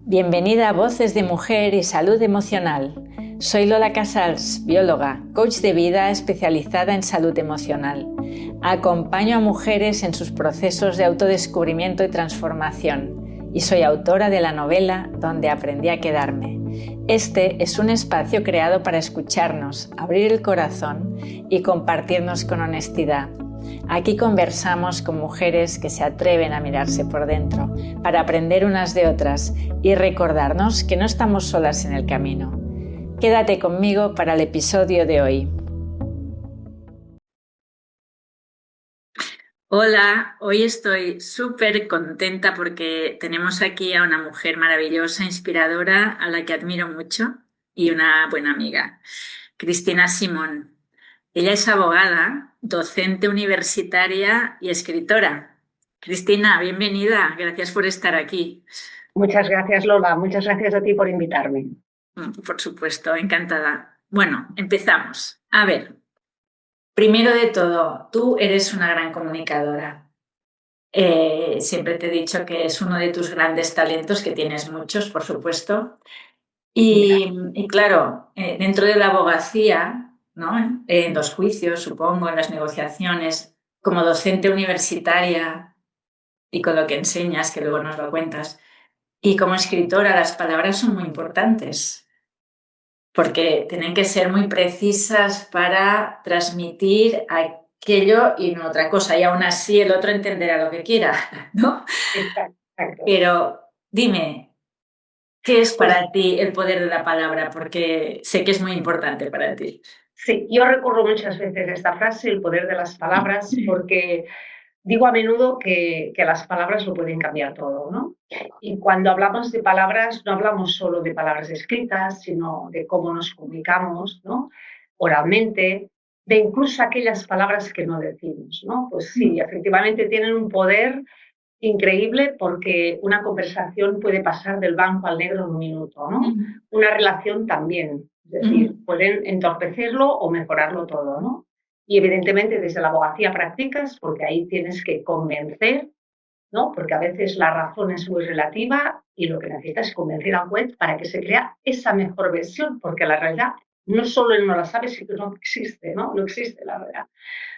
Bienvenida a Voces de Mujer y Salud Emocional. Soy Lola Casals, bióloga, coach de vida especializada en salud emocional. Acompaño a mujeres en sus procesos de autodescubrimiento y transformación y soy autora de la novela Donde aprendí a quedarme. Este es un espacio creado para escucharnos, abrir el corazón y compartirnos con honestidad. Aquí conversamos con mujeres que se atreven a mirarse por dentro para aprender unas de otras y recordarnos que no estamos solas en el camino. Quédate conmigo para el episodio de hoy. Hola, hoy estoy súper contenta porque tenemos aquí a una mujer maravillosa, inspiradora, a la que admiro mucho y una buena amiga, Cristina Simón. Ella es abogada, docente universitaria y escritora. Cristina, bienvenida. Gracias por estar aquí. Muchas gracias, Lola. Muchas gracias a ti por invitarme. Por supuesto, encantada. Bueno, empezamos. A ver, primero de todo, tú eres una gran comunicadora. Siempre te he dicho que es uno de tus grandes talentos, que tienes muchos, por supuesto. Y claro, dentro de la abogacía, ¿no? En los juicios, supongo, en las negociaciones, como docente universitaria y con lo que enseñas, que luego nos lo cuentas, y como escritora, las palabras son muy importantes porque tienen que ser muy precisas para transmitir aquello y no otra cosa, y aún así el otro entenderá lo que quiera, ¿no? Exacto. Pero dime, ¿qué es para ti el poder de la palabra? Porque sé que es muy importante para ti. Sí, yo recurro muchas veces a esta frase, el poder de las palabras, porque digo a menudo que las palabras lo pueden cambiar todo, ¿no? Y cuando hablamos de palabras, no hablamos solo de palabras escritas, sino de cómo nos comunicamos, ¿no? Oralmente, de incluso aquellas palabras que no decimos, ¿no? Pues sí, efectivamente tienen un poder increíble porque una conversación puede pasar del blanco al negro en un minuto, ¿no? Una relación también, es decir, pueden entorpecerlo o mejorarlo todo, ¿no? Y evidentemente desde la abogacía practicas porque ahí tienes que convencer, ¿no? Porque a veces la razón es muy relativa y lo que necesitas es convencer al juez para que se crea esa mejor versión, porque la realidad no solo él no la sabe, sino que no existe, ¿no? No existe la verdad.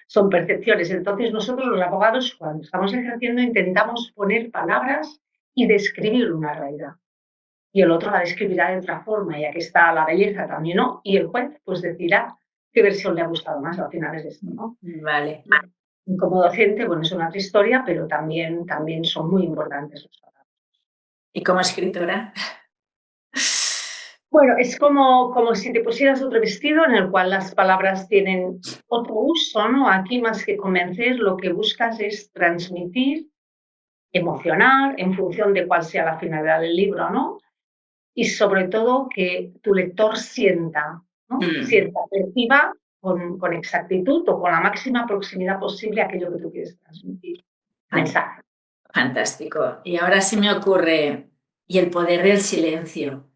Son percepciones. Entonces nosotros los abogados cuando estamos ejerciendo intentamos poner palabras y describir una realidad. Y el otro la describirá de otra forma y aquí está la belleza también, ¿no? Y el juez pues decidirá qué versión le ha gustado más al final es esto, ¿no? Vale. Como docente, bueno, es una otra historia, pero también son muy importantes los palabras. ¿Y como escritora? Bueno, es como si te pusieras otro vestido en el cual las palabras tienen otro uso, ¿no? Aquí más que convencer, lo que buscas es transmitir, emocionar en función de cuál sea la finalidad del libro, ¿no? Y sobre todo que tu lector sienta, ¿no? Sienta, perciba con exactitud o con la máxima proximidad posible aquello que tú quieres transmitir. Mensaje. Fantástico. Y ahora se me ocurre, ¿y el poder del silencio?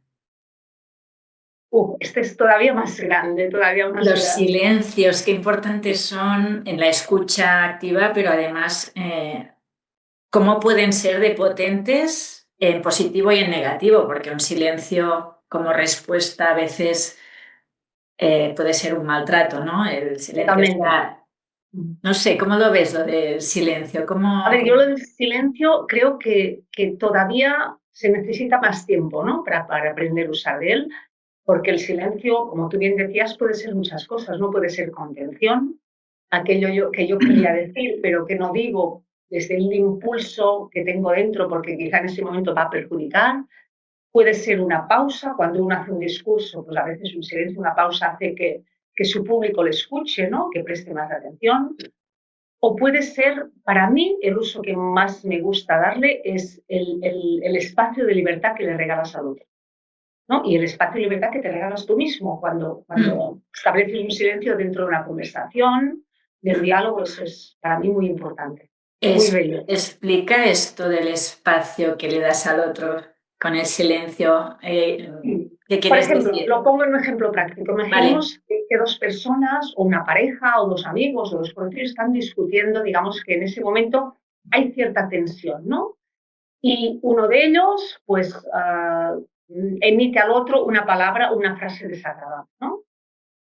Este es todavía más grande, todavía más Los grande. silencios, qué importantes son en la escucha activa, pero además, cómo pueden ser de potentes en positivo y en negativo, porque un silencio como respuesta a veces puede ser un maltrato, ¿no? El silencio está... No sé, ¿cómo lo ves lo del silencio? A ver, yo lo del silencio creo que todavía se necesita más tiempo, ¿no? Para aprender a usar de él, porque el silencio, como tú bien decías, puede ser muchas cosas, ¿no? Puede ser contención, aquello que yo quería decir, pero que no digo desde el impulso que tengo dentro, porque quizá en ese momento va a perjudicar. Puede ser una pausa, cuando uno hace un discurso, pues a veces un silencio, una pausa hace que su público le escuche, ¿no? Que preste más atención. O puede ser, para mí, el uso que más me gusta darle es el espacio de libertad que le regalas al otro, ¿no? Y el espacio de libertad que te regalas tú mismo cuando estableces un silencio dentro de una conversación, del diálogo, eso es para mí muy importante, muy bello. Explica esto del espacio que le das al otro con el silencio. ¿Qué Por quieres ejemplo, decir? lo pongo en un ejemplo práctico. Imaginemos Vale. que dos personas, o una pareja, o dos amigos, o dos conocidos están discutiendo, digamos que en ese momento hay cierta tensión, ¿no? Y uno de ellos, pues, emite al otro una palabra, una frase desagradable, ¿no?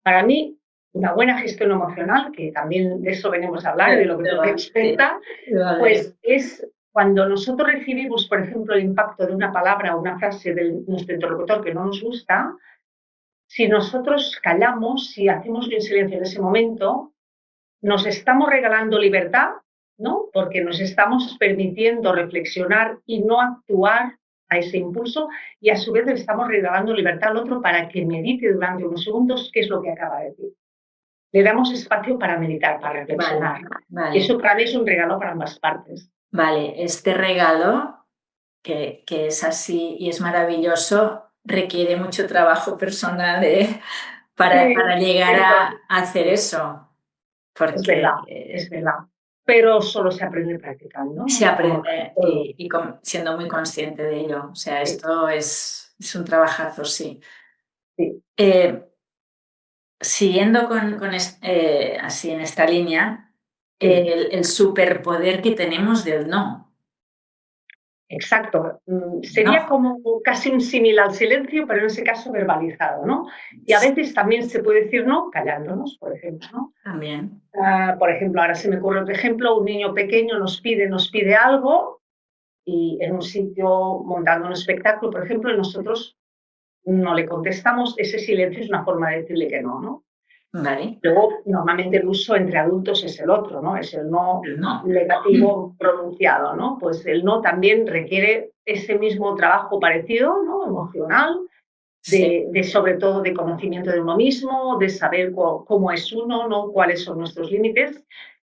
Para mí, una buena gestión emocional, que también de eso venimos a hablar y de lo que tú eres experta, pues es cuando nosotros recibimos, por ejemplo, el impacto de una palabra o una frase de nuestro interlocutor que no nos gusta, si nosotros callamos, si hacemos un silencio en ese momento, nos estamos regalando libertad, ¿no? Porque nos estamos permitiendo reflexionar y no actuar a ese impulso y a su vez le estamos regalando libertad al otro para que medite durante unos segundos qué es lo que acaba de decir. Le damos espacio para meditar, para reflexionar. Vale. Eso para mí es un regalo para ambas partes. Vale, este regalo, que es así y es maravilloso, requiere mucho trabajo personal para llegar a hacer eso. Porque es verdad. Pero solo se aprende practicando. Se aprende y siendo muy consciente de ello. O sea, esto es un trabajazo, sí. Sí. Siguiendo así en esta línea, el superpoder que tenemos del no. Exacto. Sería como casi un símil al silencio, pero en ese caso verbalizado, ¿no? Y a veces también se puede decir no callándonos, por ejemplo, ¿no? También. Por ejemplo, ahora se me ocurre otro ejemplo, un niño pequeño nos pide algo y en un sitio montando un espectáculo, por ejemplo, y nosotros no le contestamos, ese silencio es una forma de decirle que no, ¿no? Vale. Luego, normalmente el uso entre adultos es el otro, ¿no? Es el no negativo pronunciado, ¿no? Pues el no también requiere ese mismo trabajo parecido, ¿no? Emocional, de sobre todo de conocimiento de uno mismo, de saber cómo es uno, ¿no? Cuáles son nuestros límites.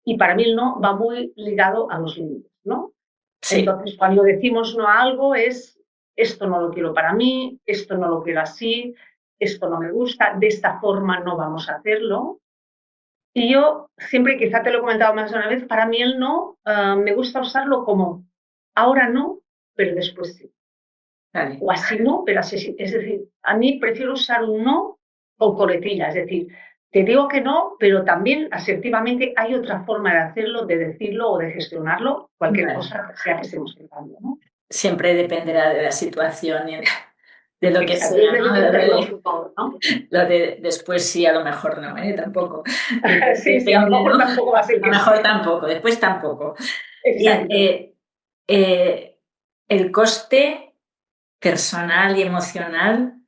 Y para mí el no va muy ligado a los límites, ¿no? Sí. Entonces, cuando decimos no a algo es esto no lo quiero para mí, esto no lo quiero así, esto no me gusta, de esta forma no vamos a hacerlo. Y yo siempre, quizá te lo he comentado más de una vez, para mí el no me gusta usarlo como ahora no, pero después sí. Vale. O así no, pero así sí. Es decir, a mí prefiero usar un no con coletilla, es decir, te digo que no, pero también asertivamente hay otra forma de hacerlo, de decirlo o de gestionarlo, cualquier cosa sea que estemos tratando, ¿no? Siempre dependerá de la situación y de lo que Exacto, sea, es ¿no? del interlocutor, ¿no? Lo de después sí, a lo mejor no, tampoco. Sí, a lo Depende, mejor ¿no? tampoco va a ser A lo que mejor sí. tampoco, después tampoco. Bien, Exacto. el coste personal y emocional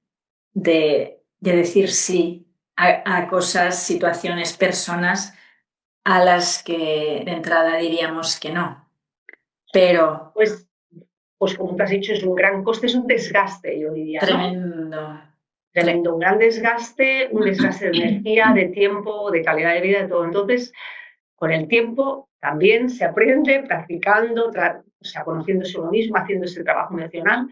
de decir sí a cosas, situaciones, personas a las que de entrada diríamos que no. Pero Pues como te has dicho, es un gran coste, es un desgaste, yo diría, ¿no? tremendo. Tremendo, un gran desgaste, un desgaste de energía, de tiempo, de calidad de vida, de todo. Entonces, con el tiempo también se aprende practicando, o sea, conociéndose uno mismo, haciendo ese trabajo emocional.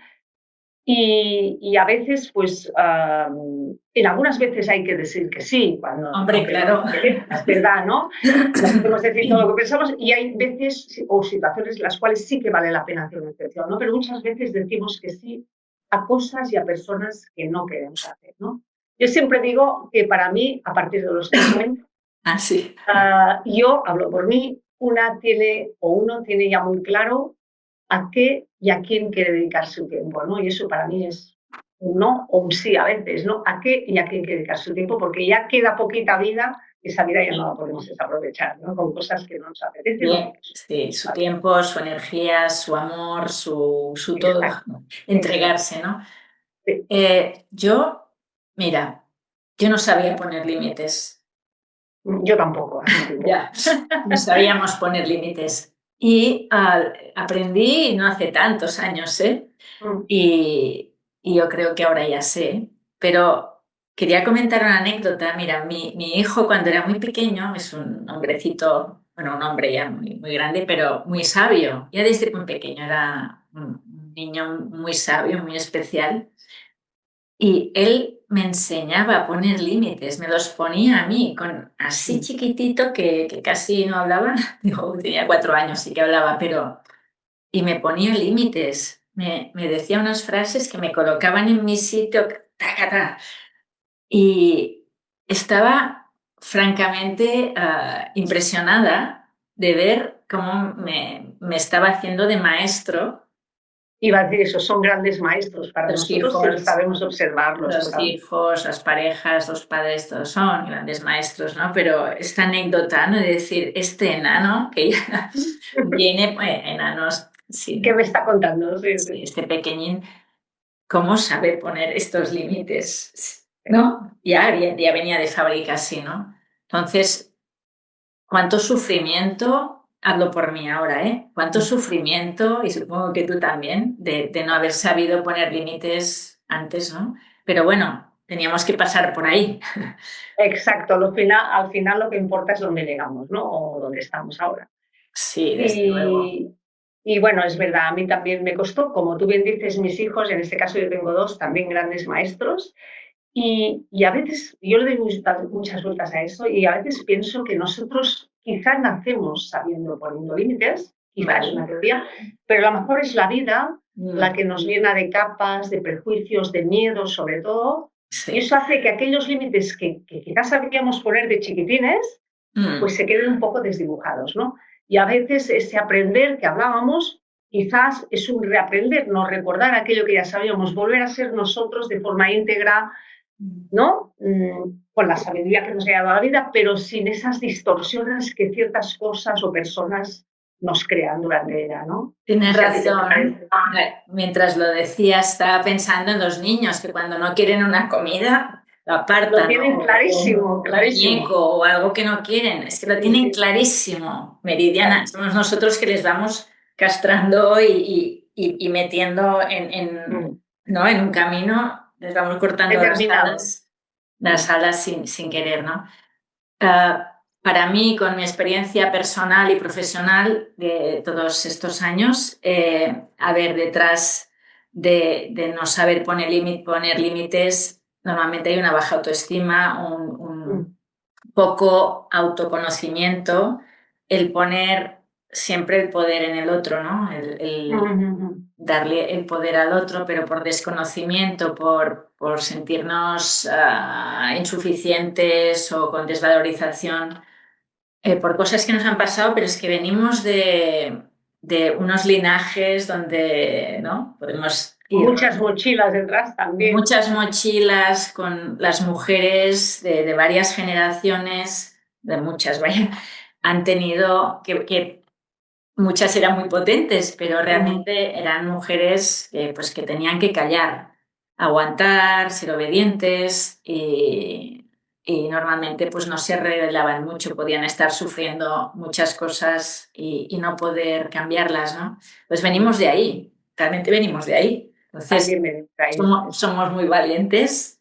Y a veces, pues, en algunas veces hay que decir que sí, cuando Hombre, claro. es verdad, ¿no? No podemos decir todo lo que pensamos y hay veces o situaciones en las cuales sí que vale la pena hacer una excepción, ¿no? Pero muchas veces decimos que sí a cosas y a personas que no queremos hacer, ¿no? Yo siempre digo que para mí, a partir de los 50, Ah, sí. yo hablo por mí, uno tiene ya muy claro a qué y a quién quiere dedicar su tiempo, ¿no? Y eso para mí es un no o un sí a veces, ¿no? A qué y a quién quiere dedicar su tiempo, porque ya queda poquita vida, esa vida ya no la podemos desaprovechar, ¿no? Con cosas que no nos apetecen. Bien, sí, su tiempo, su energía, su amor, su todo, Exacto, entregarse, ¿no? sí. Mira, yo no sabía poner límites. Yo tampoco, hace un tiempo. Ya, no sabíamos poner límites. Y aprendí no hace tantos años, ¿eh? Y yo creo que ahora ya sé. Pero quería comentar una anécdota. Mira, mi hijo cuando era muy pequeño, es un hombrecito, bueno, un hombre ya muy grande, pero muy sabio. Ya desde muy pequeño era un niño muy sabio, muy especial. Y él me enseñaba a poner límites, me los ponía a mí, así chiquitito que casi no hablaba. Digo, tenía 4 años, sí que hablaba, pero... Y me ponía límites, me decía unas frases que me colocaban en mi sitio, ta. Y estaba francamente impresionada de ver cómo me estaba haciendo de maestro Iba a decir eso, son grandes maestros para Los nosotros si hijos, sabemos observarlos. los Claro. hijos, las parejas, los padres, todos son grandes maestros, ¿no? Pero esta anécdota, ¿no? De decir, este enano que ya viene, enanos, sí, ¿Qué ¿no? me está contando? Sí, Sí, sí. este pequeñín, ¿cómo sabe poner estos límites? ¿No? Ya venía de fábrica así, ¿no? Entonces, cuánto sufrimiento, hablo por mí ahora, ¿eh? Cuánto sufrimiento, y supongo que tú también, de no haber sabido poner límites antes, ¿no? Pero bueno, teníamos que pasar por ahí. Exacto, al final lo que importa es dónde llegamos, ¿no? O dónde estamos ahora. Sí, desde luego. Y, y bueno, es verdad, a mí también me costó, como tú bien dices, mis hijos, en este caso yo tengo dos, también grandes maestros, y a veces yo le doy muchas vueltas a eso y a veces pienso que nosotros quizás nacemos sabiendo poniendo límites, quizás es Vale. una teoría, pero a lo mejor es la vida la Mm, que nos llena de capas, de prejuicios, de miedos sobre todo, y sí. eso hace que aquellos límites que quizás sabíamos poner de chiquitines, Mm, pues se queden un poco desdibujados, ¿no? Y a veces ese aprender que hablábamos quizás es un reaprender, no recordar aquello que ya sabíamos, volver a ser nosotros de forma íntegra, ¿no? Con la sabiduría que nos ha dado la vida, pero sin esas distorsiones que ciertas cosas o personas nos crean durante ella, ¿no? No tienes sé a ti qué te razón. parece. Mientras lo decías, estaba pensando en los niños que cuando no quieren una comida lo Lo apartan, tienen o clarísimo, un clarísimo. muñeco o algo que no quieren. Es que lo Sí, tienen sí, clarísimo, Meridiana. claro. Somos nosotros que les vamos castrando y metiendo Mm. ¿no? En un camino, les vamos cortando Determinado. las Mm. alas sin querer, ¿no? Para mí, con mi experiencia personal y profesional de todos estos años, a ver, detrás de no saber poner límites, normalmente hay una baja autoestima, Mm. un poco autoconocimiento, el poner siempre el poder en el otro, ¿no? Mm. Darle el poder al otro, pero por desconocimiento, por sentirnos insuficientes o con desvalorización, por cosas que nos han pasado, pero es que venimos de unos linajes donde, ¿no? Podemos ir Muchas mochilas detrás también. muchas mochilas con las mujeres de varias generaciones, de muchas, vaya, han tenido que muchas eran muy potentes, pero Mm. realmente eran mujeres pues, que tenían que callar, aguantar, ser obedientes y normalmente pues, no se revelaban mucho, podían estar sufriendo muchas cosas y no poder cambiarlas, ¿no? Pues venimos de ahí, realmente venimos de ahí. Entonces, También me distrae. somos muy valientes,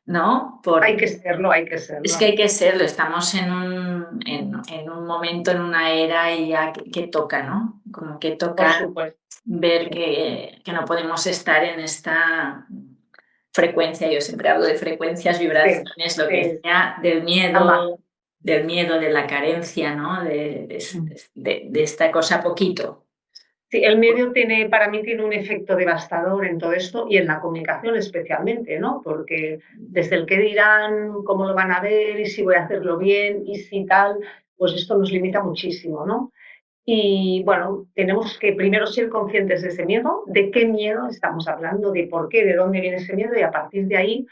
¿no? Hay que serlo, hay que Es que serlo. hay que serlo, estamos en un momento, en una era y ya que toca, ¿no? Como que Por toca supuesto. ver que no podemos estar en esta frecuencia. Yo siempre hablo de frecuencias, Sí, vibraciones, lo que sí, sea, ambas. del miedo, de la carencia, ¿no? De esta cosa poquito. Sí, el medio tiene, para mí tiene un efecto devastador en todo esto y en la comunicación especialmente, ¿no? Porque desde el qué dirán, cómo lo van a ver y si voy a hacerlo bien y si tal, pues esto nos limita muchísimo, ¿no? Y bueno, tenemos que primero ser conscientes de ese miedo, de qué miedo estamos hablando, de por qué, de dónde viene ese miedo y a partir de ahí,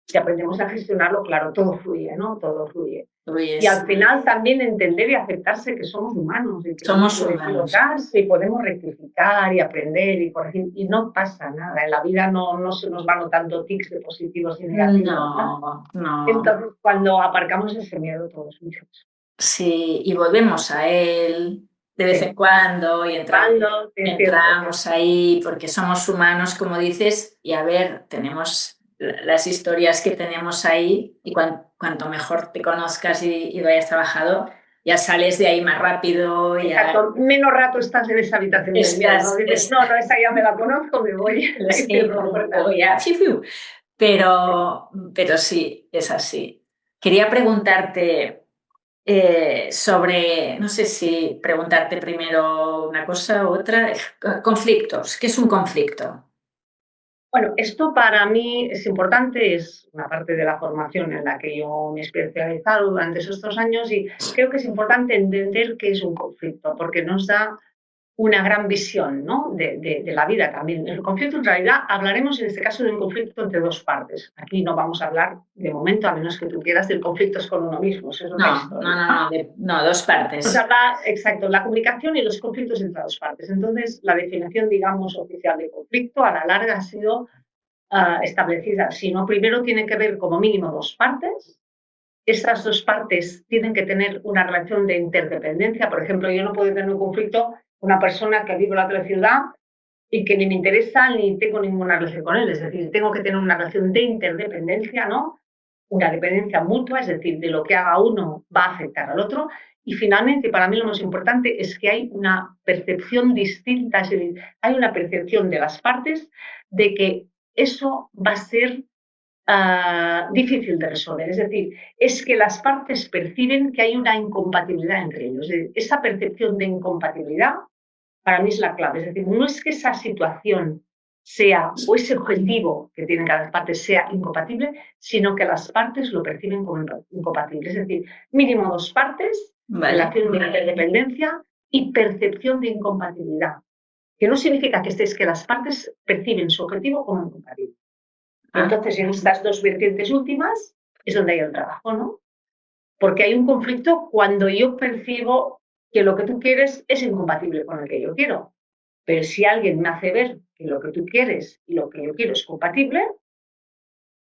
si aprendemos a gestionarlo, claro, todo fluye, ¿no? Todo fluye. Y Pues al final también entender y aceptarse que somos humanos y que uno somos puede humanos. equivocarse y podemos rectificar y aprender y corregir y no pasa nada. En la vida no se nos van notando tics de positivos y negativos, ¿no? No, no. Entonces, cuando aparcamos ese miedo, todos mucho. Sí, y volvemos a él de vez en Sí. cuando y Cuando, sí, es cierto, sí. entramos ahí porque somos humanos, como dices, y a ver, tenemos las historias que tenemos ahí y cuanto mejor te conozcas y lo hayas trabajado, ya sales de ahí más rápido, ya Exacto. Menos rato estás en esa habitación del miedo, ¿no? estás, Dices, no, no, esa ya me la conozco, me voy y sí, cierro la puerta. ya, fiu, fiu. Pero sí, es así. Quería preguntarte, sobre, no sé si preguntarte primero una cosa u otra, conflictos. ¿Qué es un conflicto? Bueno, esto para mí es importante, es una parte de la formación en la que yo me he especializado durante esos 2 años y creo que es importante entender qué es un conflicto, porque nos da una gran visión, ¿no? de la vida también. El conflicto, en realidad, hablaremos en este caso de un conflicto entre dos partes. Aquí no vamos a hablar, de momento, a menos que tú quieras, del conflicto con uno mismo. Eso es otra historia. No, dos partes. Vamos a hablar, exacto, la comunicación y los conflictos entre dos partes. Entonces, la definición, digamos, oficial de conflicto, a la larga ha sido establecida. Si no, primero tiene que ver como mínimo dos partes. Estas dos partes tienen que tener una relación de interdependencia. Por ejemplo, yo no puedo tener un conflicto con una persona que vive en la otra ciudad y que ni me interesa ni tengo ninguna relación con él. Es decir, tengo que tener una relación de interdependencia, ¿no? Una dependencia mutua, es decir, de lo que haga uno va a afectar al otro. Y finalmente, para mí lo más importante es que hay una percepción distinta, es decir, hay una percepción de las partes de que eso va a ser difícil de resolver. Es decir, es que las partes perciben que hay una incompatibilidad entre ellos. Esa percepción de incompatibilidad para mí es la clave. Es decir, no es que esa situación sea o ese objetivo que tienen cada parte sea incompatible, sino que las partes lo perciben como incompatible. Es decir, mínimo dos partes, relación de interdependencia y percepción de incompatibilidad, que no significa que las partes perciben su objetivo como incompatible. Entonces, en estas dos vertientes últimas es donde hay el trabajo, ¿no? Porque hay un conflicto cuando yo percibo que lo que tú quieres es incompatible con lo que yo quiero. Pero si alguien me hace ver que lo que tú quieres y lo que yo quiero es compatible,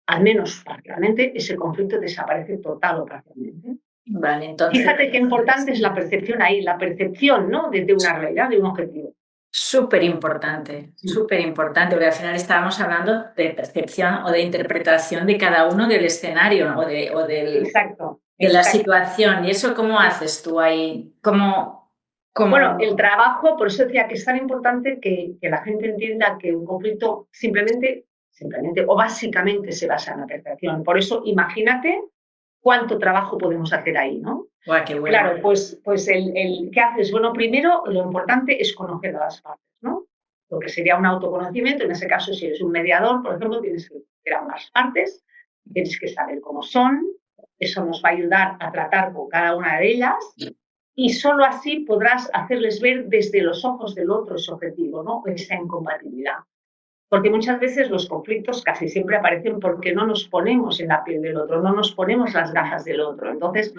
al menos parcialmente, ese conflicto desaparece total o parcialmente. Vale, entonces... Fíjate qué importante es la percepción ahí, la percepción, ¿no? De una realidad, de un objetivo. Súper importante, porque al final estábamos hablando de percepción o de interpretación de cada uno del escenario Exacto. de la situación. ¿Y eso cómo haces tú ahí? Bueno, el trabajo, por eso decía que es tan importante que la gente entienda que un conflicto simplemente o básicamente se basa en la percepción. Por eso, imagínate cuánto trabajo podemos hacer ahí, ¿no? Guau, qué bueno. Claro, pues ¿qué haces? Bueno, primero lo importante es conocer a las partes, ¿no? Lo que sería un autoconocimiento, en ese caso, si eres un mediador, por ejemplo, tienes que conocer a ambas partes, tienes que saber cómo son, eso nos va a ayudar a tratar con cada una de ellas, y solo así podrás hacerles ver desde los ojos del otro ese objetivo, ¿no? Esa incompatibilidad. Porque muchas veces los conflictos casi siempre aparecen porque no nos ponemos en la piel del otro, no nos ponemos las gafas del otro. Entonces,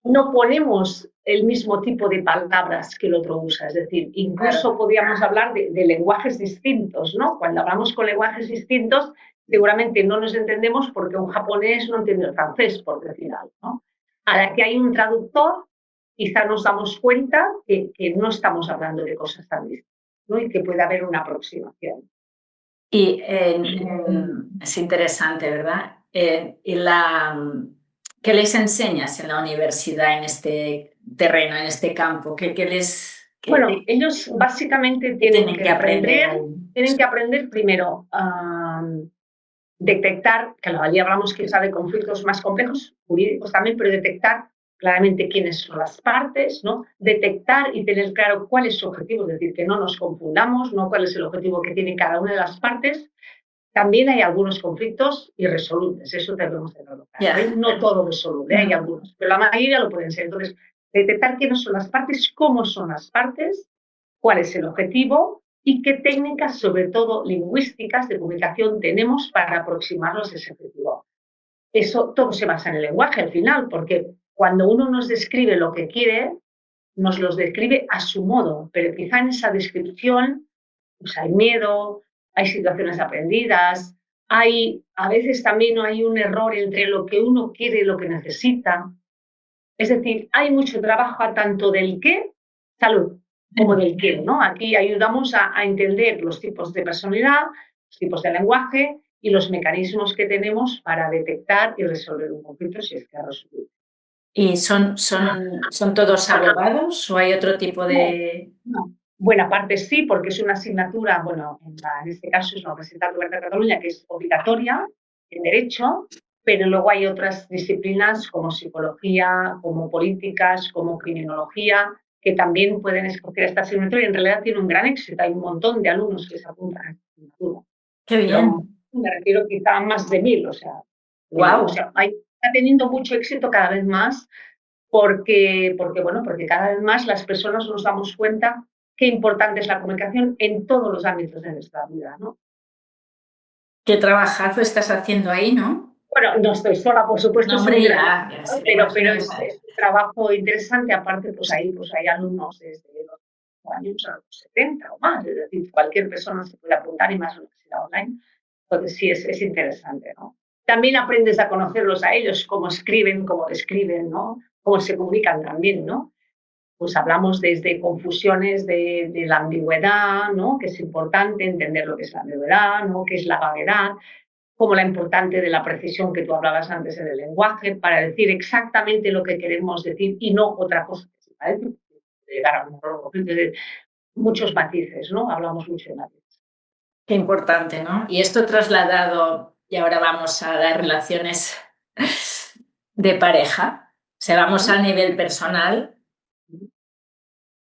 no ponemos el mismo tipo de palabras que el otro usa. Es decir, incluso podríamos hablar de lenguajes distintos, ¿no? Cuando hablamos con lenguajes distintos, seguramente no nos entendemos porque un japonés no entiende el francés, por decir algo, ¿no? A la que hay un traductor, quizá nos damos cuenta que no estamos hablando de cosas tan distintas, ¿no? Y que puede haber una aproximación. Y es interesante, ¿verdad? ¿Qué les enseñas en la universidad en este terreno, en este campo? Bueno, ellos básicamente tienen que aprender primero a detectar, que allí hablamos quizá de conflictos más complejos, jurídicos también, pero detectar claramente quiénes son las partes, ¿no? Detectar y tener claro cuál es su objetivo, es decir, que no nos confundamos, ¿no? Cuál es el objetivo que tiene cada una de las partes. También hay algunos conflictos irresolubles, eso debemos tenerlo claro. ¿Eh? No todo resoluble, hay algunos, pero la mayoría lo pueden ser. Entonces, detectar quiénes son las partes, cómo son las partes, cuál es el objetivo y qué técnicas, sobre todo lingüísticas de comunicación, tenemos para aproximarnos a ese objetivo. Eso todo se basa en el lenguaje al final, porque cuando uno nos describe lo que quiere, nos lo describe a su modo, pero quizá en esa descripción pues hay miedo, hay situaciones aprendidas, a veces también hay un error entre lo que uno quiere y lo que necesita. Es decir, hay mucho trabajo tanto del qué, salud, como del qué, ¿no? Aquí ayudamos a entender los tipos de personalidad, los tipos de lenguaje y los mecanismos que tenemos para detectar y resolver un conflicto si es que ha resolvido. ¿Y son todos abogados o hay otro tipo de...? No. Buena parte sí, porque es una asignatura, bueno, en este caso es la Universidad Oberta de Cataluña, que es obligatoria en Derecho, pero luego hay otras disciplinas como psicología, como políticas, como criminología, que también pueden escoger esta asignatura y en realidad tiene un gran éxito. Hay un montón de alumnos que se apuntan a esta asignatura. ¡Qué bien! Me refiero quizá a más de 1000, ¡Wow! Está teniendo mucho éxito cada vez más porque cada vez más las personas nos damos cuenta qué importante es la comunicación en todos los ámbitos de nuestra vida, ¿no? Qué trabajazo estás haciendo ahí, ¿no? Bueno, no estoy sola, por supuesto, No, es un hombre, gran ya equipo, se me imagino. es un trabajo interesante. Aparte, pues hay alumnos desde los 5 años a los 70 o más, es decir, cualquier persona se puede apuntar y más universidad online. Entonces, sí, es interesante, ¿no? También aprendes a conocerlos a ellos, cómo escriben, cómo describen, ¿no? Cómo se comunican también, ¿no? Pues hablamos desde confusiones de la ambigüedad, ¿no? Que es importante entender lo que es la ambigüedad, ¿no? ¿Qué es la vaguedad? Como la importante de la precisión que tú hablabas antes en el lenguaje, para decir exactamente lo que queremos decir y no otra cosa que se parece, llegar a un error, muchos matices, ¿no? Hablamos mucho de matices. Qué importante, ¿no? Y esto trasladado, y ahora vamos a las relaciones de pareja, o sea, vamos al nivel personal.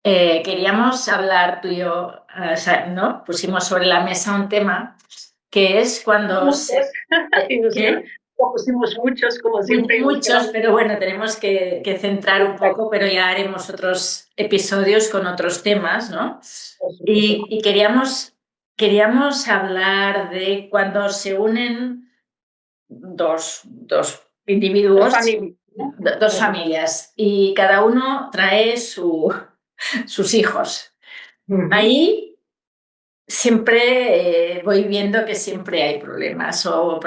Queríamos hablar tú y yo, o sea, ¿no? Pusimos sobre la mesa un tema que es cuando Lo pusimos muchos, como siempre. muchos, pero bueno, tenemos que centrar un poco, pero ya haremos otros episodios con otros temas, ¿no? Y queríamos hablar de cuando se unen dos individuos, dos familias, y cada uno trae sus hijos. Ahí siempre voy viendo que siempre hay problemas o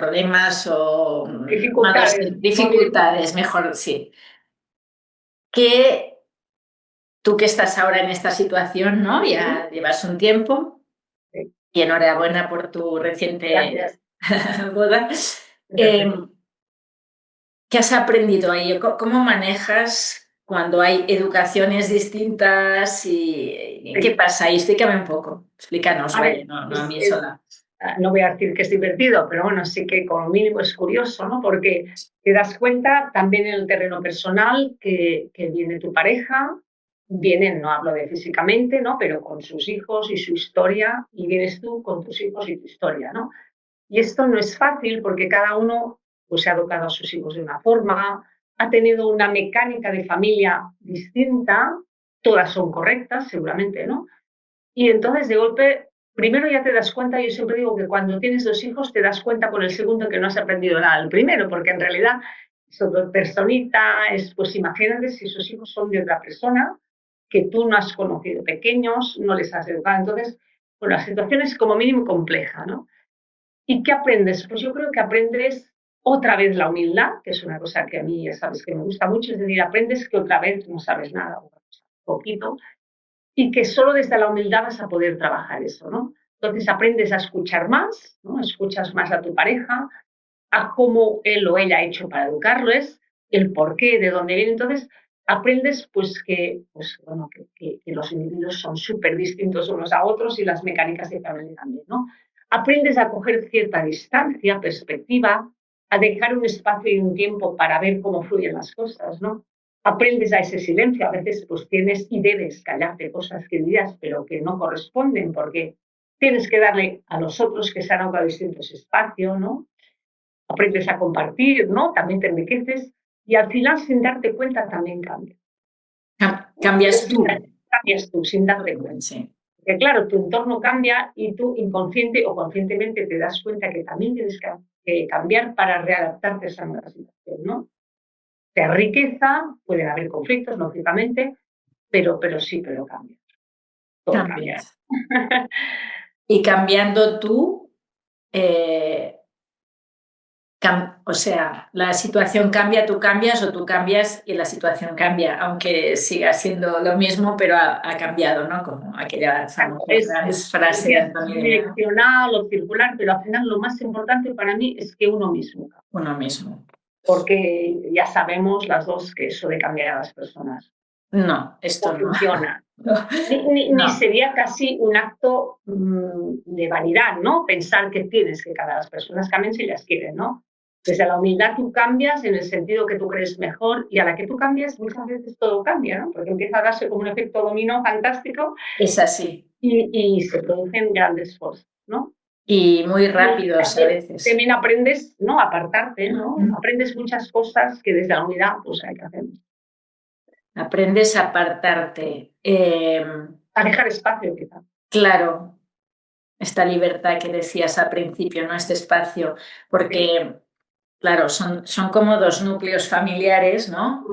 dificultades, mejor, sí. Que tú que estás ahora en esta situación, ¿no? Ya llevas un tiempo, y enhorabuena por tu reciente boda. ¿Qué has aprendido ahí? ¿Cómo manejas cuando hay educaciones distintas y qué pasa ahí? Explícame un poco. Explícanos, vaya, no a mí sola. No voy a decir que es divertido, pero bueno, sí que como mínimo es curioso, ¿no? Porque te das cuenta también en el terreno personal que viene tu pareja, vienen, no hablo de físicamente, ¿no? Pero con sus hijos y su historia, y vienes tú con tus hijos y tu historia, ¿no? Y esto no es fácil porque cada uno pues, se ha educado a sus hijos de una forma, ha tenido una mecánica de familia distinta, todas son correctas, seguramente, ¿no? Y entonces, de golpe, primero ya te das cuenta, yo siempre digo que cuando tienes 2 hijos te das cuenta con el segundo que no has aprendido nada del primero, porque en realidad es otra personita, pues imagínate si esos hijos son de otra persona que tú no has conocido pequeños, no les has educado. Entonces, bueno, la situación es como mínimo compleja, ¿no? ¿Y qué aprendes? Pues yo creo que aprendes otra vez la humildad, que es una cosa que a mí ya sabes que me gusta mucho, es decir, aprendes que otra vez no sabes nada, un poquito, y que solo desde la humildad vas a poder trabajar eso, ¿no? Entonces aprendes a escuchar más, ¿no? Escuchas más a tu pareja, a cómo él o ella ha hecho para educarles, el por qué, de dónde viene. Entonces aprendes que los individuos son súper distintos unos a otros y las mecánicas de familia también, ¿no? Aprendes a coger cierta distancia, perspectiva, a dejar un espacio y un tiempo para ver cómo fluyen las cosas, ¿no? Aprendes a ese silencio, a veces pues tienes y debes callarte cosas que dirías pero que no corresponden porque tienes que darle a los otros que se han ahogado distintos espacio, ¿no? Aprendes a compartir, ¿no? También te enriqueces y al final sin darte cuenta también cambias. Cambias tú. Cambias tú sin darte cuenta. Sí. Porque claro, tu entorno cambia y tú inconsciente o conscientemente te das cuenta que también tienes que cambiar para readaptarte a esa nueva situación, ¿no? Te riqueza, pueden haber conflictos, lógicamente, pero cambia. Todo cambia. Y cambiando tú, o sea, la situación cambia, tú cambias o tú cambias y la situación cambia, aunque siga siendo lo mismo, pero ha cambiado, ¿no? Como aquella famosa frase de Antonio. Direccional o circular, pero al final lo más importante para mí es que uno mismo. Uno mismo. Porque ya sabemos las dos que eso de cambiar a las personas no, esto no funciona. Ni sería casi un acto de vanidad, ¿no? Pensar que tienes que cada las personas cambien si las quieren, ¿no? Desde la humildad tú cambias en el sentido que tú crees mejor y a la que tú cambias muchas veces todo cambia, ¿no? Porque empieza a darse como un efecto dominó fantástico. Es así. Y se producen grandes esfuerzos, ¿no? Y muy rápidos a veces. También aprendes, ¿no? Apartarte, ¿no? Aprendes muchas cosas que desde la unidad pues hay que hacer. Aprendes a apartarte. A dejar espacio, quizá. Claro, esta libertad que decías al principio, ¿no? Este espacio, Sí. porque, claro, son como dos núcleos familiares, ¿no?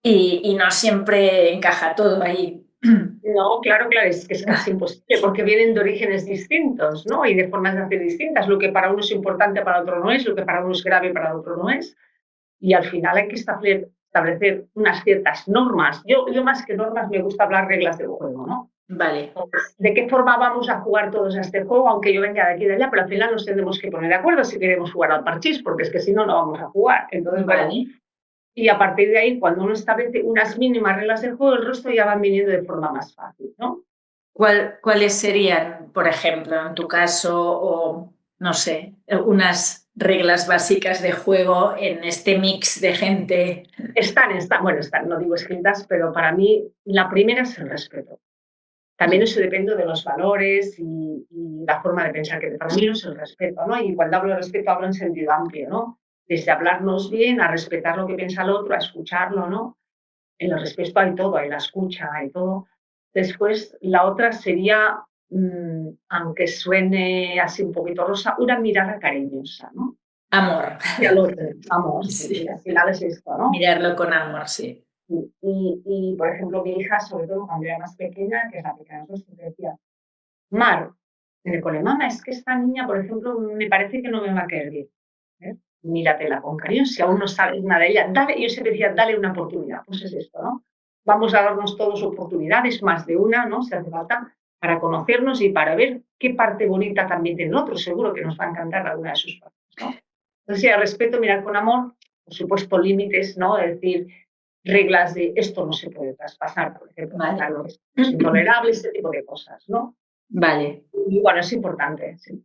Y no siempre encaja todo ahí. No, claro, claro, es que es casi imposible, porque vienen de orígenes distintos, ¿no? Y de formas de hacer distintas. Lo que para uno es importante, para otro no es, lo que para uno es grave, para otro no es. Y al final hay que establecer unas ciertas normas. Yo más que normas me gusta hablar reglas del juego, ¿no? Vale, Entonces, ¿de qué forma vamos a jugar todos a este juego? Aunque yo venga de aquí y de allá, pero al final nos tendremos que poner de acuerdo si queremos jugar al parchís, porque es que si no, no vamos a jugar. Entonces, bueno, vale. y a partir de ahí, cuando uno establece unas mínimas reglas del juego, el resto ya van viniendo de forma más fácil, ¿no? ¿Cuáles serían, por ejemplo, en tu caso, o no sé, unas reglas básicas de juego en este mix de gente? Están, no digo escritas, pero para mí la primera es el respeto. También eso depende de los valores y la forma de pensar, que para mí no es el respeto, ¿no? Y cuando hablo de respeto hablo en sentido amplio, ¿no? Desde hablarnos bien, a respetar lo que piensa el otro, a escucharlo, ¿no? En el respeto hay todo, hay la escucha, hay todo. Después, la otra sería, aunque suene así un poquito rosa, una mirada cariñosa, ¿no? Amor. Y al otro, amor, y Sí. al final es esto, ¿no? Mirarlo con amor, sí. Por ejemplo, mi hija, sobre todo cuando era más pequeña, que es la pequeña de nosotros, siempre decía, Mar, en el cole, mamá, es que esta niña, por ejemplo, me parece que no me va a caer bien. ¿Eh? Míratela con cariño, si aún no sabes nada de ella, dale, yo siempre decía, dale una oportunidad. Pues es esto, ¿no? Vamos a darnos todos oportunidades, más de una, ¿no? Si hace falta, para conocernos y para ver qué parte bonita también tiene el otro. Seguro que nos va a encantar alguna de sus partes, ¿no? Entonces, sí, al respeto, mirar con amor, por supuesto, límites, ¿no? Es decir, reglas de esto no se puede traspasar, por ejemplo, Vale. valores intolerables, este tipo de cosas, ¿no? Vale. Y bueno, es importante, sí.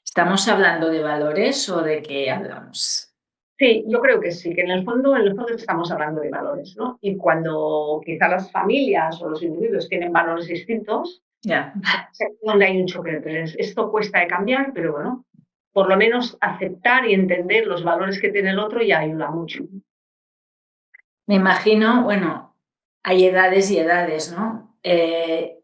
¿Estamos hablando de valores o de qué hablamos? Sí, yo creo que sí, que en el fondo estamos hablando de valores, ¿no? Y cuando quizá las familias o los individuos tienen valores distintos, Ya. es donde hay un choque de trenes. Esto cuesta de cambiar, pero bueno, por lo menos aceptar y entender los valores que tiene el otro ya ayuda mucho. Me imagino, bueno, hay edades y edades, ¿no? En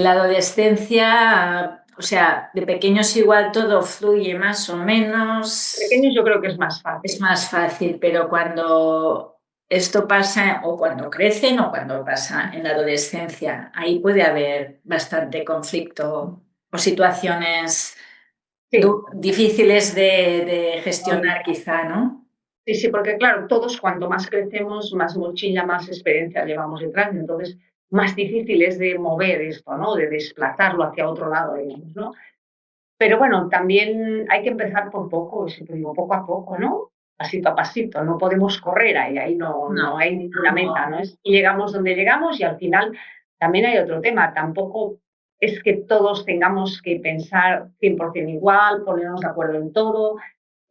la adolescencia, o sea, de pequeños igual todo fluye más o menos, Pequeños yo creo que es más es fácil. más fácil, pero cuando esto pasa o cuando crecen o cuando pasa en la adolescencia, ahí puede haber bastante conflicto o situaciones Sí, difíciles de gestionar quizá, ¿no? sí, sí, porque claro, todos cuanto más crecemos, más mochila, más experiencia llevamos detrás, entonces más difícil es de mover esto, ¿no? De desplazarlo hacia otro lado, digamos, ¿no? Pero bueno, también hay que empezar por poco, siempre digo poco a poco, ¿no? Pasito a pasito, no podemos correr ahí no No, hay ninguna meta, ¿no? Y llegamos donde llegamos y al final también hay otro tema, tampoco es que todos tengamos que pensar 100% igual, ponernos de acuerdo en todo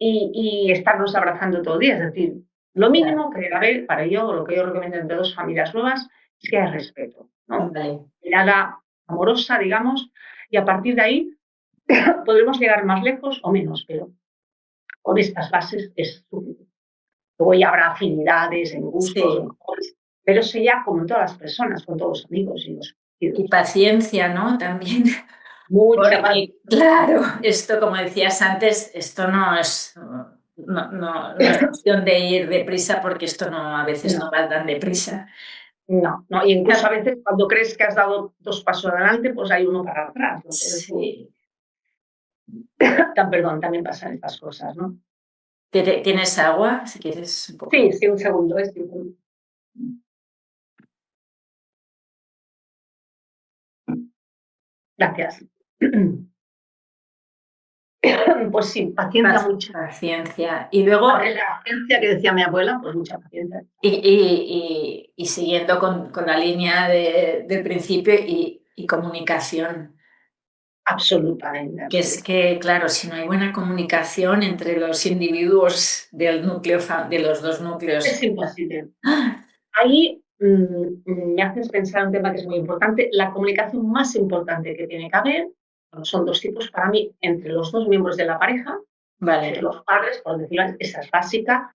y estarnos abrazando todo el día, es decir, lo claro, mínimo que debe haber para yo, lo que yo recomiendo entre dos familias nuevas, es que haya respeto, ¿no? vale. Mirada amorosa, digamos, y a partir de ahí podremos llegar más lejos o menos, pero con estas bases es suficiente. Luego ya habrá afinidades en gustos, en Sí, colores, pero eso ya como en todas las personas, con todos los amigos y los y conocidos. paciencia, ¿no? También. Mucha paz. Porque, claro, esto, como decías antes, esto no es cuestión de ir deprisa porque esto no, a veces No, no va tan deprisa. no, no. Y incluso a veces cuando crees que has dado dos pasos adelante, pues hay uno para atrás. ¿No? Pero eso, Sí. perdón, también pasan estas cosas, ¿no? ¿Tienes agua? Si quieres un Sí, poco. sí, un segundo. Gracias. Pues sí, paciencia mucha. Paciencia. Y luego, La paciencia que decía mi abuela, pues mucha paciencia. y siguiendo con la línea del principio y comunicación. Absolutamente, Que es absolutamente. que, claro, si no hay buena comunicación entre los individuos del núcleo, de los dos núcleos. Es imposible. ¡Ah! Ahí me haces pensar un tema que es muy importante. La comunicación más importante que tiene que haber, bueno, son dos tipos para mí, entre los dos miembros de la pareja, entre Vale. los padres, por decirlo así, esa es básica.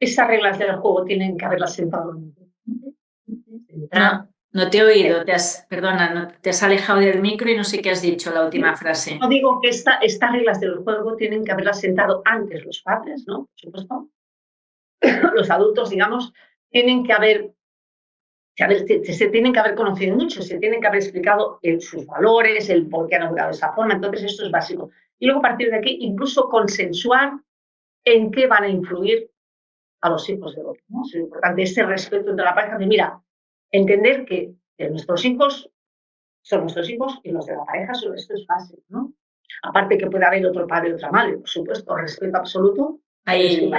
Esas reglas del juego tienen que haberlas sentado. No, Entrar, No te he oído, perdona, te has alejado del micro y no sé qué has dicho la última frase. No digo que estas reglas del juego tienen que haberlas sentado antes los padres, ¿no? Por supuesto. Los adultos, digamos, tienen que haber se tienen que haber conocido mucho, se tienen que haber explicado sus valores, el por qué han obrado de esa forma. Entonces, esto es básico. Y luego, a partir de aquí, incluso consensuar en qué van a influir a los hijos de otro, ¿no? Es importante ese respeto entre la pareja de, mira, entender que nuestros hijos son nuestros hijos y los de la pareja son, esto es básico, ¿no? Aparte que puede haber otro padre y otra madre, por supuesto, respeto absoluto. Ahí,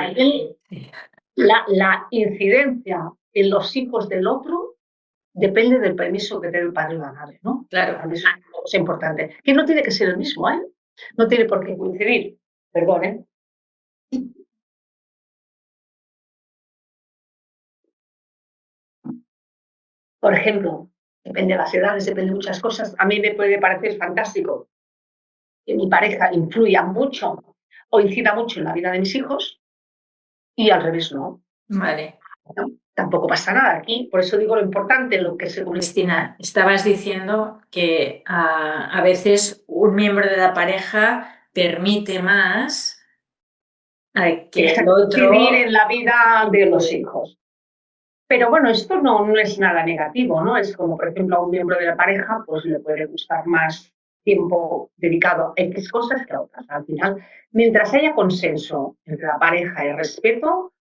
la incidencia en los hijos del otro depende del permiso que dé el padre o la madre, ¿no? claro. Eso es importante. Que no tiene que ser el mismo, ¿eh? No tiene por qué coincidir. Perdón, ¿eh? Por ejemplo, depende de las edades, depende de muchas cosas. A mí me puede parecer fantástico que mi pareja influya mucho o incida mucho en la vida de mis hijos y al revés no. Vale. ¿No? Tampoco pasa nada aquí. Por eso digo lo importante, lo que se... Cristina, estabas diciendo que a veces un miembro de la pareja permite más que el otro... Incidir en la vida de los hijos. Pero bueno, esto no es nada negativo, ¿no? Es como, por ejemplo, a un miembro de la pareja, pues le puede gustar más tiempo dedicado a X cosas que a otras. Al final, mientras haya consenso entre la pareja y respeto,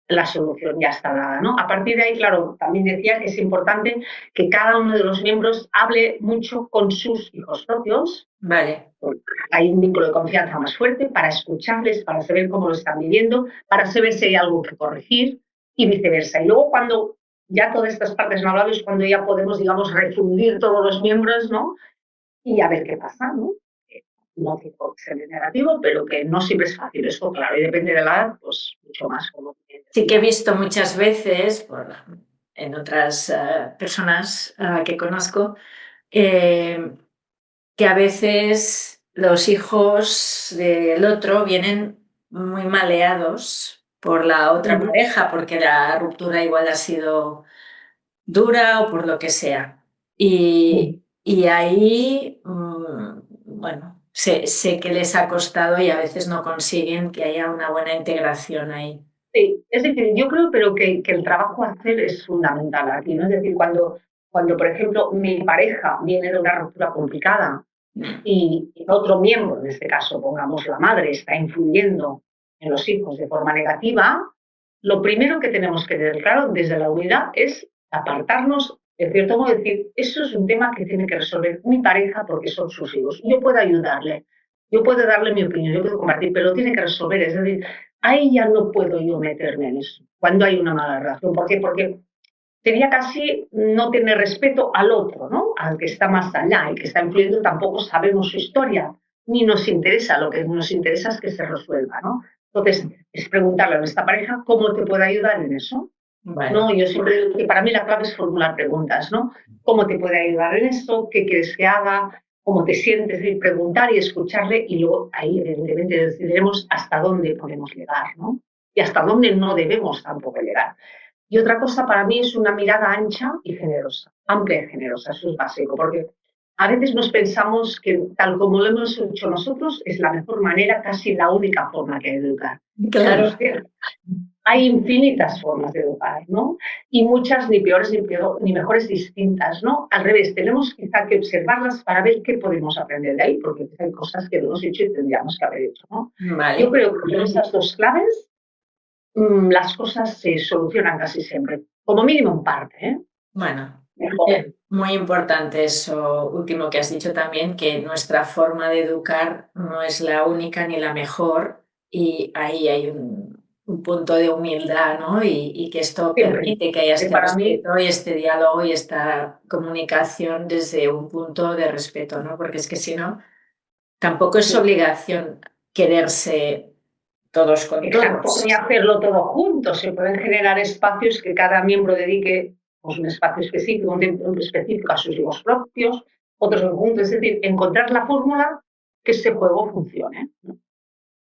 la solución ya está dada, ¿no? A partir de ahí, claro, también decía que es importante que cada uno de los miembros hable mucho con sus hijos propios. Vale. Hay un vínculo de confianza más fuerte para escucharles, para saber cómo lo están viviendo, para saber si hay algo que corregir y viceversa. Y luego cuando ya todas estas partes han hablado es cuando ya podemos, digamos, refundir todos los miembros, ¿no? Y a ver qué pasa, ¿no? No digo que sea negativo, pero que no siempre es fácil, eso claro, y depende de la edad, pues mucho más. Como sí que he visto muchas veces en otras personas que conozco que a veces los hijos del otro vienen muy maleados por la otra pareja, porque la ruptura igual ha sido dura o por lo que sea. Y ahí, bueno, sé que les ha costado y a veces no consiguen que haya una buena integración ahí. Sí, es decir, yo creo pero que el trabajo a hacer es fundamental aquí, ¿no? Es decir, cuando, por ejemplo, mi pareja viene de una ruptura complicada y otro miembro, en este caso, pongamos la madre, está influyendo en los hijos de forma negativa, lo primero que tenemos que tener claro desde la unidad es apartarnos, en cierto modo, decir, eso es un tema que tiene que resolver mi pareja porque son sus hijos. Yo puedo ayudarle, yo puedo darle mi opinión, yo puedo compartir, pero lo tiene que resolver. Es decir, ahí ya no puedo yo meterme en eso, cuando hay una mala relación. ¿Por qué? Porque sería casi no tener respeto al otro, ¿no? Al que está más allá, el que está influyendo, tampoco sabemos su historia, ni nos interesa, lo que nos interesa es que se resuelva, ¿no? Entonces, es preguntarle a nuestra pareja cómo te puede ayudar en eso. Vale. ¿No? Yo siempre digo que para mí la clave es formular preguntas, ¿no? ¿Cómo te puede ayudar en esto? ¿Qué quieres que haga? ¿Cómo te sientes? Y preguntar y escucharle y luego ahí evidentemente decidiremos hasta dónde podemos llegar, ¿no? Y hasta dónde no debemos tampoco llegar. Y otra cosa para mí es una mirada ancha y generosa, amplia y generosa, eso es básico, porque a veces nos pensamos que tal como lo hemos hecho nosotros es la mejor manera, casi la única forma que educar. Claro. Hay infinitas formas de educar, ¿no? Y muchas ni peores ni mejores distintas, ¿no? Al revés, tenemos quizá que observarlas para ver qué podemos aprender de ahí, porque hay cosas que no hemos hecho y tendríamos que haber hecho, ¿no? Vale. Yo creo que con esas dos claves las cosas se solucionan casi siempre, como mínimo en parte, ¿eh? Bueno, muy importante eso último que has dicho también, que nuestra forma de educar no es la única ni la mejor y ahí hay un punto de humildad, ¿no? Y que esto permite que haya este respeto y este diálogo y esta comunicación desde un punto de respeto, ¿no? Porque es que si no, tampoco es obligación quererse todos con todos. Ni hacerlo todo juntos, se pueden generar espacios que cada miembro dedique pues, un espacio específico, un tiempo específico a sus hijos propios, otros juntos, es decir, encontrar la fórmula que ese juego funcione, ¿no?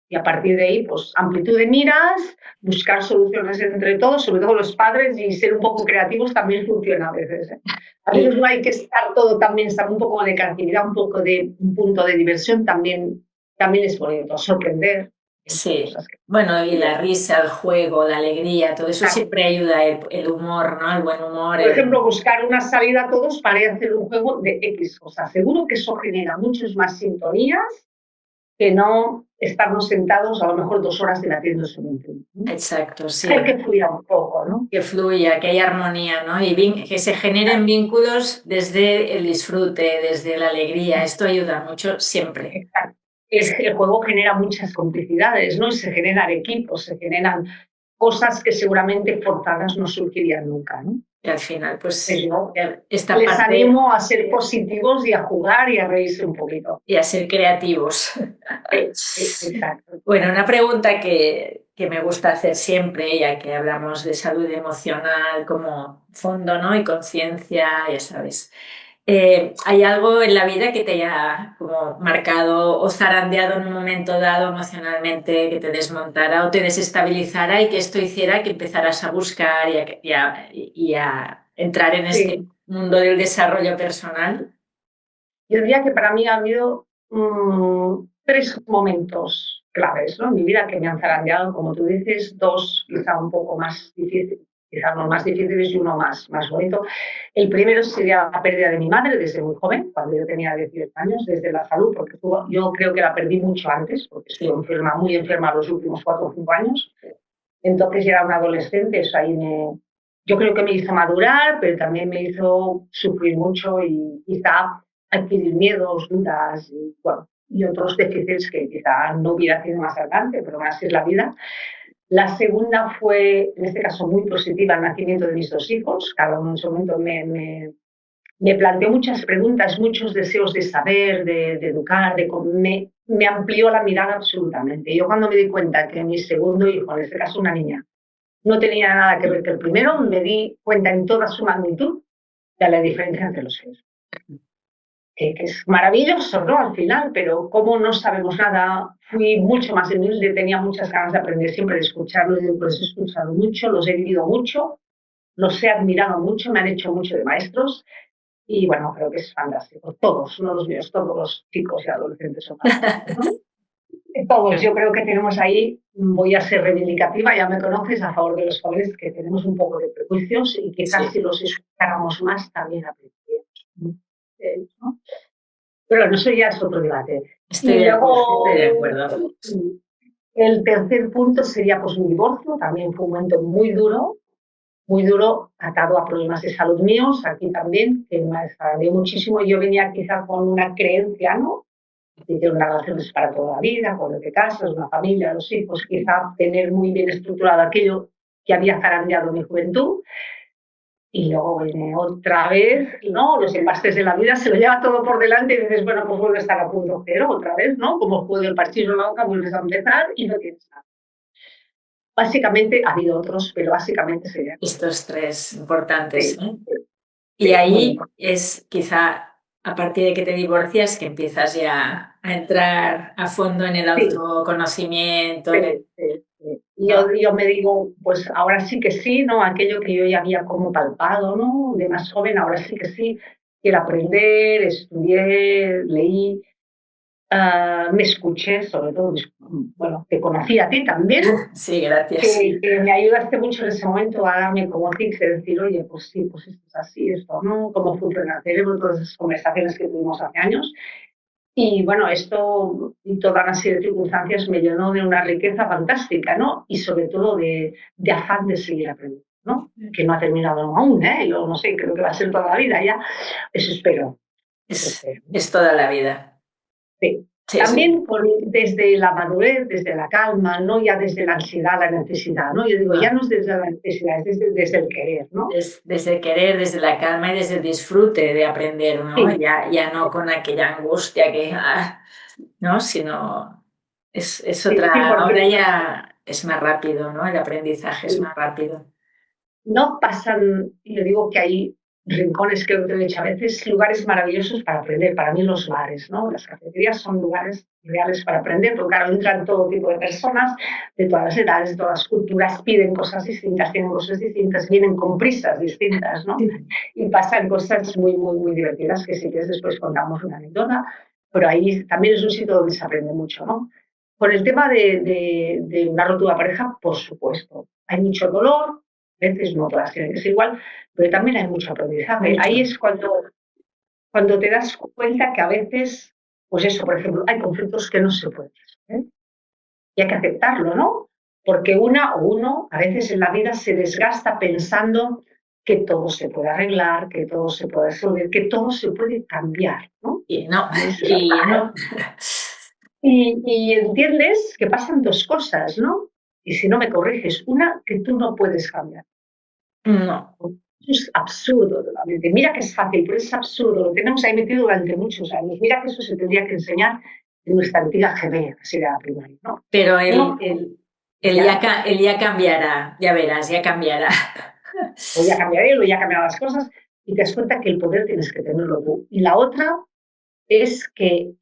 Y a partir de ahí, pues amplitud de miras, buscar soluciones entre todos, sobre todo los padres, y ser un poco creativos también funciona a veces. ¿Eh? A veces no hay que estar todo también, estar un poco de creatividad, un poco de un punto de diversión también es bonito, sorprender. Sí, bueno, y la risa, el juego, la alegría, todo eso siempre ayuda, el humor, ¿no? El buen humor. Por ejemplo, buscar una salida a todos para hacer un juego de X cosas. Seguro que eso genera muchas más sintonías que no estarnos sentados a lo mejor 2 horas debatiendo sobre un tema, ¿no? Exacto, sí. Hay que fluir un poco, ¿no? Que fluya, que haya armonía, ¿no? Y que se generen vínculos desde el disfrute, desde la alegría. Esto ayuda mucho siempre. Exacto. El juego genera muchas complicidades, ¿no? Y se generan equipos, se generan cosas que seguramente forzadas no surgirían nunca, ¿no? Y al final, pues, esta les animo a ser positivos y a jugar y a reírse un poquito. Y a ser creativos. Exacto. Bueno, una pregunta que me gusta hacer siempre, ya que hablamos de salud emocional como fondo, ¿no? Y conciencia, ya sabes. ¿Hay algo en la vida que te haya como marcado o zarandeado en un momento dado emocionalmente, que te desmontara o te desestabilizara y que esto hiciera que empezaras a buscar y a entrar en este mundo del desarrollo personal? Yo diría que para mí ha habido 3 momentos claves, ¿no? En mi vida que me han zarandeado, como tú dices, 2 quizá un poco más difíciles, quizá los más difíciles y uno más bonito. El primero sería la pérdida de mi madre desde muy joven, cuando yo tenía 18 años, desde la salud, porque yo creo que la perdí mucho antes, porque estuve enferma, muy enferma los últimos 4 o 5 años. Entonces era una adolescente, eso ahí yo creo que me hizo madurar, pero también me hizo sufrir mucho y quizá adquirir miedos, dudas y otros déficits que quizá no hubiera sido más adelante, pero así es la vida. La segunda fue, en este caso, muy positiva, el nacimiento de mis 2 hijos. Cada uno en su momento me planteó muchas preguntas, muchos deseos de saber, de educar, me amplió la mirada absolutamente. Yo cuando me di cuenta que mi segundo hijo, en este caso una niña, no tenía nada que ver que el primero, me di cuenta en toda su magnitud de la diferencia entre los hijos. Que es maravilloso, ¿no? Al final, pero como no sabemos nada, fui mucho más humilde, tenía muchas ganas de aprender siempre, de escucharlos, y los he escuchado mucho, los he vivido mucho, los he admirado mucho, me han hecho mucho de maestros y bueno, creo que es fantástico. Todos, no los míos, todos los chicos y adolescentes son fantásticos, ¿no? Todos, yo creo que tenemos ahí, voy a ser reivindicativa, ya me conoces, a favor de los jóvenes, que tenemos un poco de prejuicios y quizás si los escucháramos más también aprenderíamos. ¿No? Pero bueno, eso ya es otro debate. Estoy de acuerdo. El tercer punto sería pues mi divorcio, también fue un momento muy duro, atado a problemas de salud míos, aquí también, que me desagradó muchísimo. Yo venía quizá con una creencia, ¿no? De que una relación es para toda la vida, cuando te casas, una familia, los hijos, quizá tener muy bien estructurado aquello que había zarandeado mi juventud. Y luego viene otra vez, ¿no? Los embastes de la vida se lo lleva todo por delante y dices, bueno, pues vuelve a estar a punto cero otra vez, ¿no? Como juego el partido en la boca, vuelves a empezar y no tienes nada. Básicamente, ha habido otros, pero básicamente serían estos 3 importantes. Sí, sí, y ahí es quizá a partir de que te divorcias que empiezas ya a entrar a fondo en el autoconocimiento. Yo me digo, pues ahora sí que sí, ¿no? Aquello que yo ya había como palpado, ¿no? De más joven, ahora sí que sí. Quiero aprender, estudié, leí, me escuché, sobre todo, bueno, te conocí a ti también. Sí, gracias. Que me ayudaste mucho en ese momento a darme como tips de decir, oye, pues sí, pues esto es así, esto no, cómo funciona el cerebro, todas esas conversaciones que tuvimos hace años. Y bueno, esto y toda una serie de circunstancias me llenó de una riqueza fantástica, ¿no? Y sobre todo de afán de seguir aprendiendo, ¿no? Que no ha terminado aún, ¿eh? Yo no sé, creo que va a ser toda la vida ya. Eso espero. Es toda la vida. Sí. También desde la madurez, desde la calma, no ya desde la ansiedad, la necesidad, ¿no? Yo digo, ya no es desde la necesidad, es desde el querer, ¿no? Desde el querer, desde la calma y desde el disfrute de aprender, ¿no? Sí. Ya no con aquella angustia que, ¿no? Sino es otra, sí, ahora ya es más rápido, ¿no? El aprendizaje es más rápido. No pasan, yo digo que hay rincones, creo que te he dicho a veces, lugares maravillosos para aprender. Para mí los bares, ¿no? Las cafeterías son lugares ideales para aprender, porque claro, entran todo tipo de personas, de todas las edades, de todas las culturas, piden cosas distintas, tienen cosas distintas, vienen con prisas distintas, ¿no? Y pasan cosas muy, muy, muy divertidas, que si quieres después contamos una anécdota, pero ahí también es un sitio donde se aprende mucho, ¿no? Con el tema de una ruptura de pareja, por supuesto, hay mucho dolor, a veces no todas tienen que ser igual, pero también hay mucho aprendizaje. Mucho. Ahí es cuando te das cuenta que a veces, pues eso, por ejemplo, hay conflictos que no se pueden resolver y hay que aceptarlo, ¿no? Porque una o uno a veces en la vida se desgasta pensando que todo se puede arreglar, que todo se puede resolver, que todo se puede cambiar, ¿no? Y no, Y, y no. y entiendes que pasan dos cosas, ¿no? Y si no me corriges, una, que tú no puedes cambiar. No. Eso es absurdo totalmente. Mira que es fácil, pero es absurdo. Lo tenemos ahí metido durante muchos años. Mira que eso se tendría que enseñar en nuestra antigua GB, así era la primaria, ¿no? Pero No, él ya cambiará, ya verás, ya cambiará. voy a cambiar él, voy a cambiar las cosas y te das cuenta que el poder tienes que tenerlo tú. Y la otra es que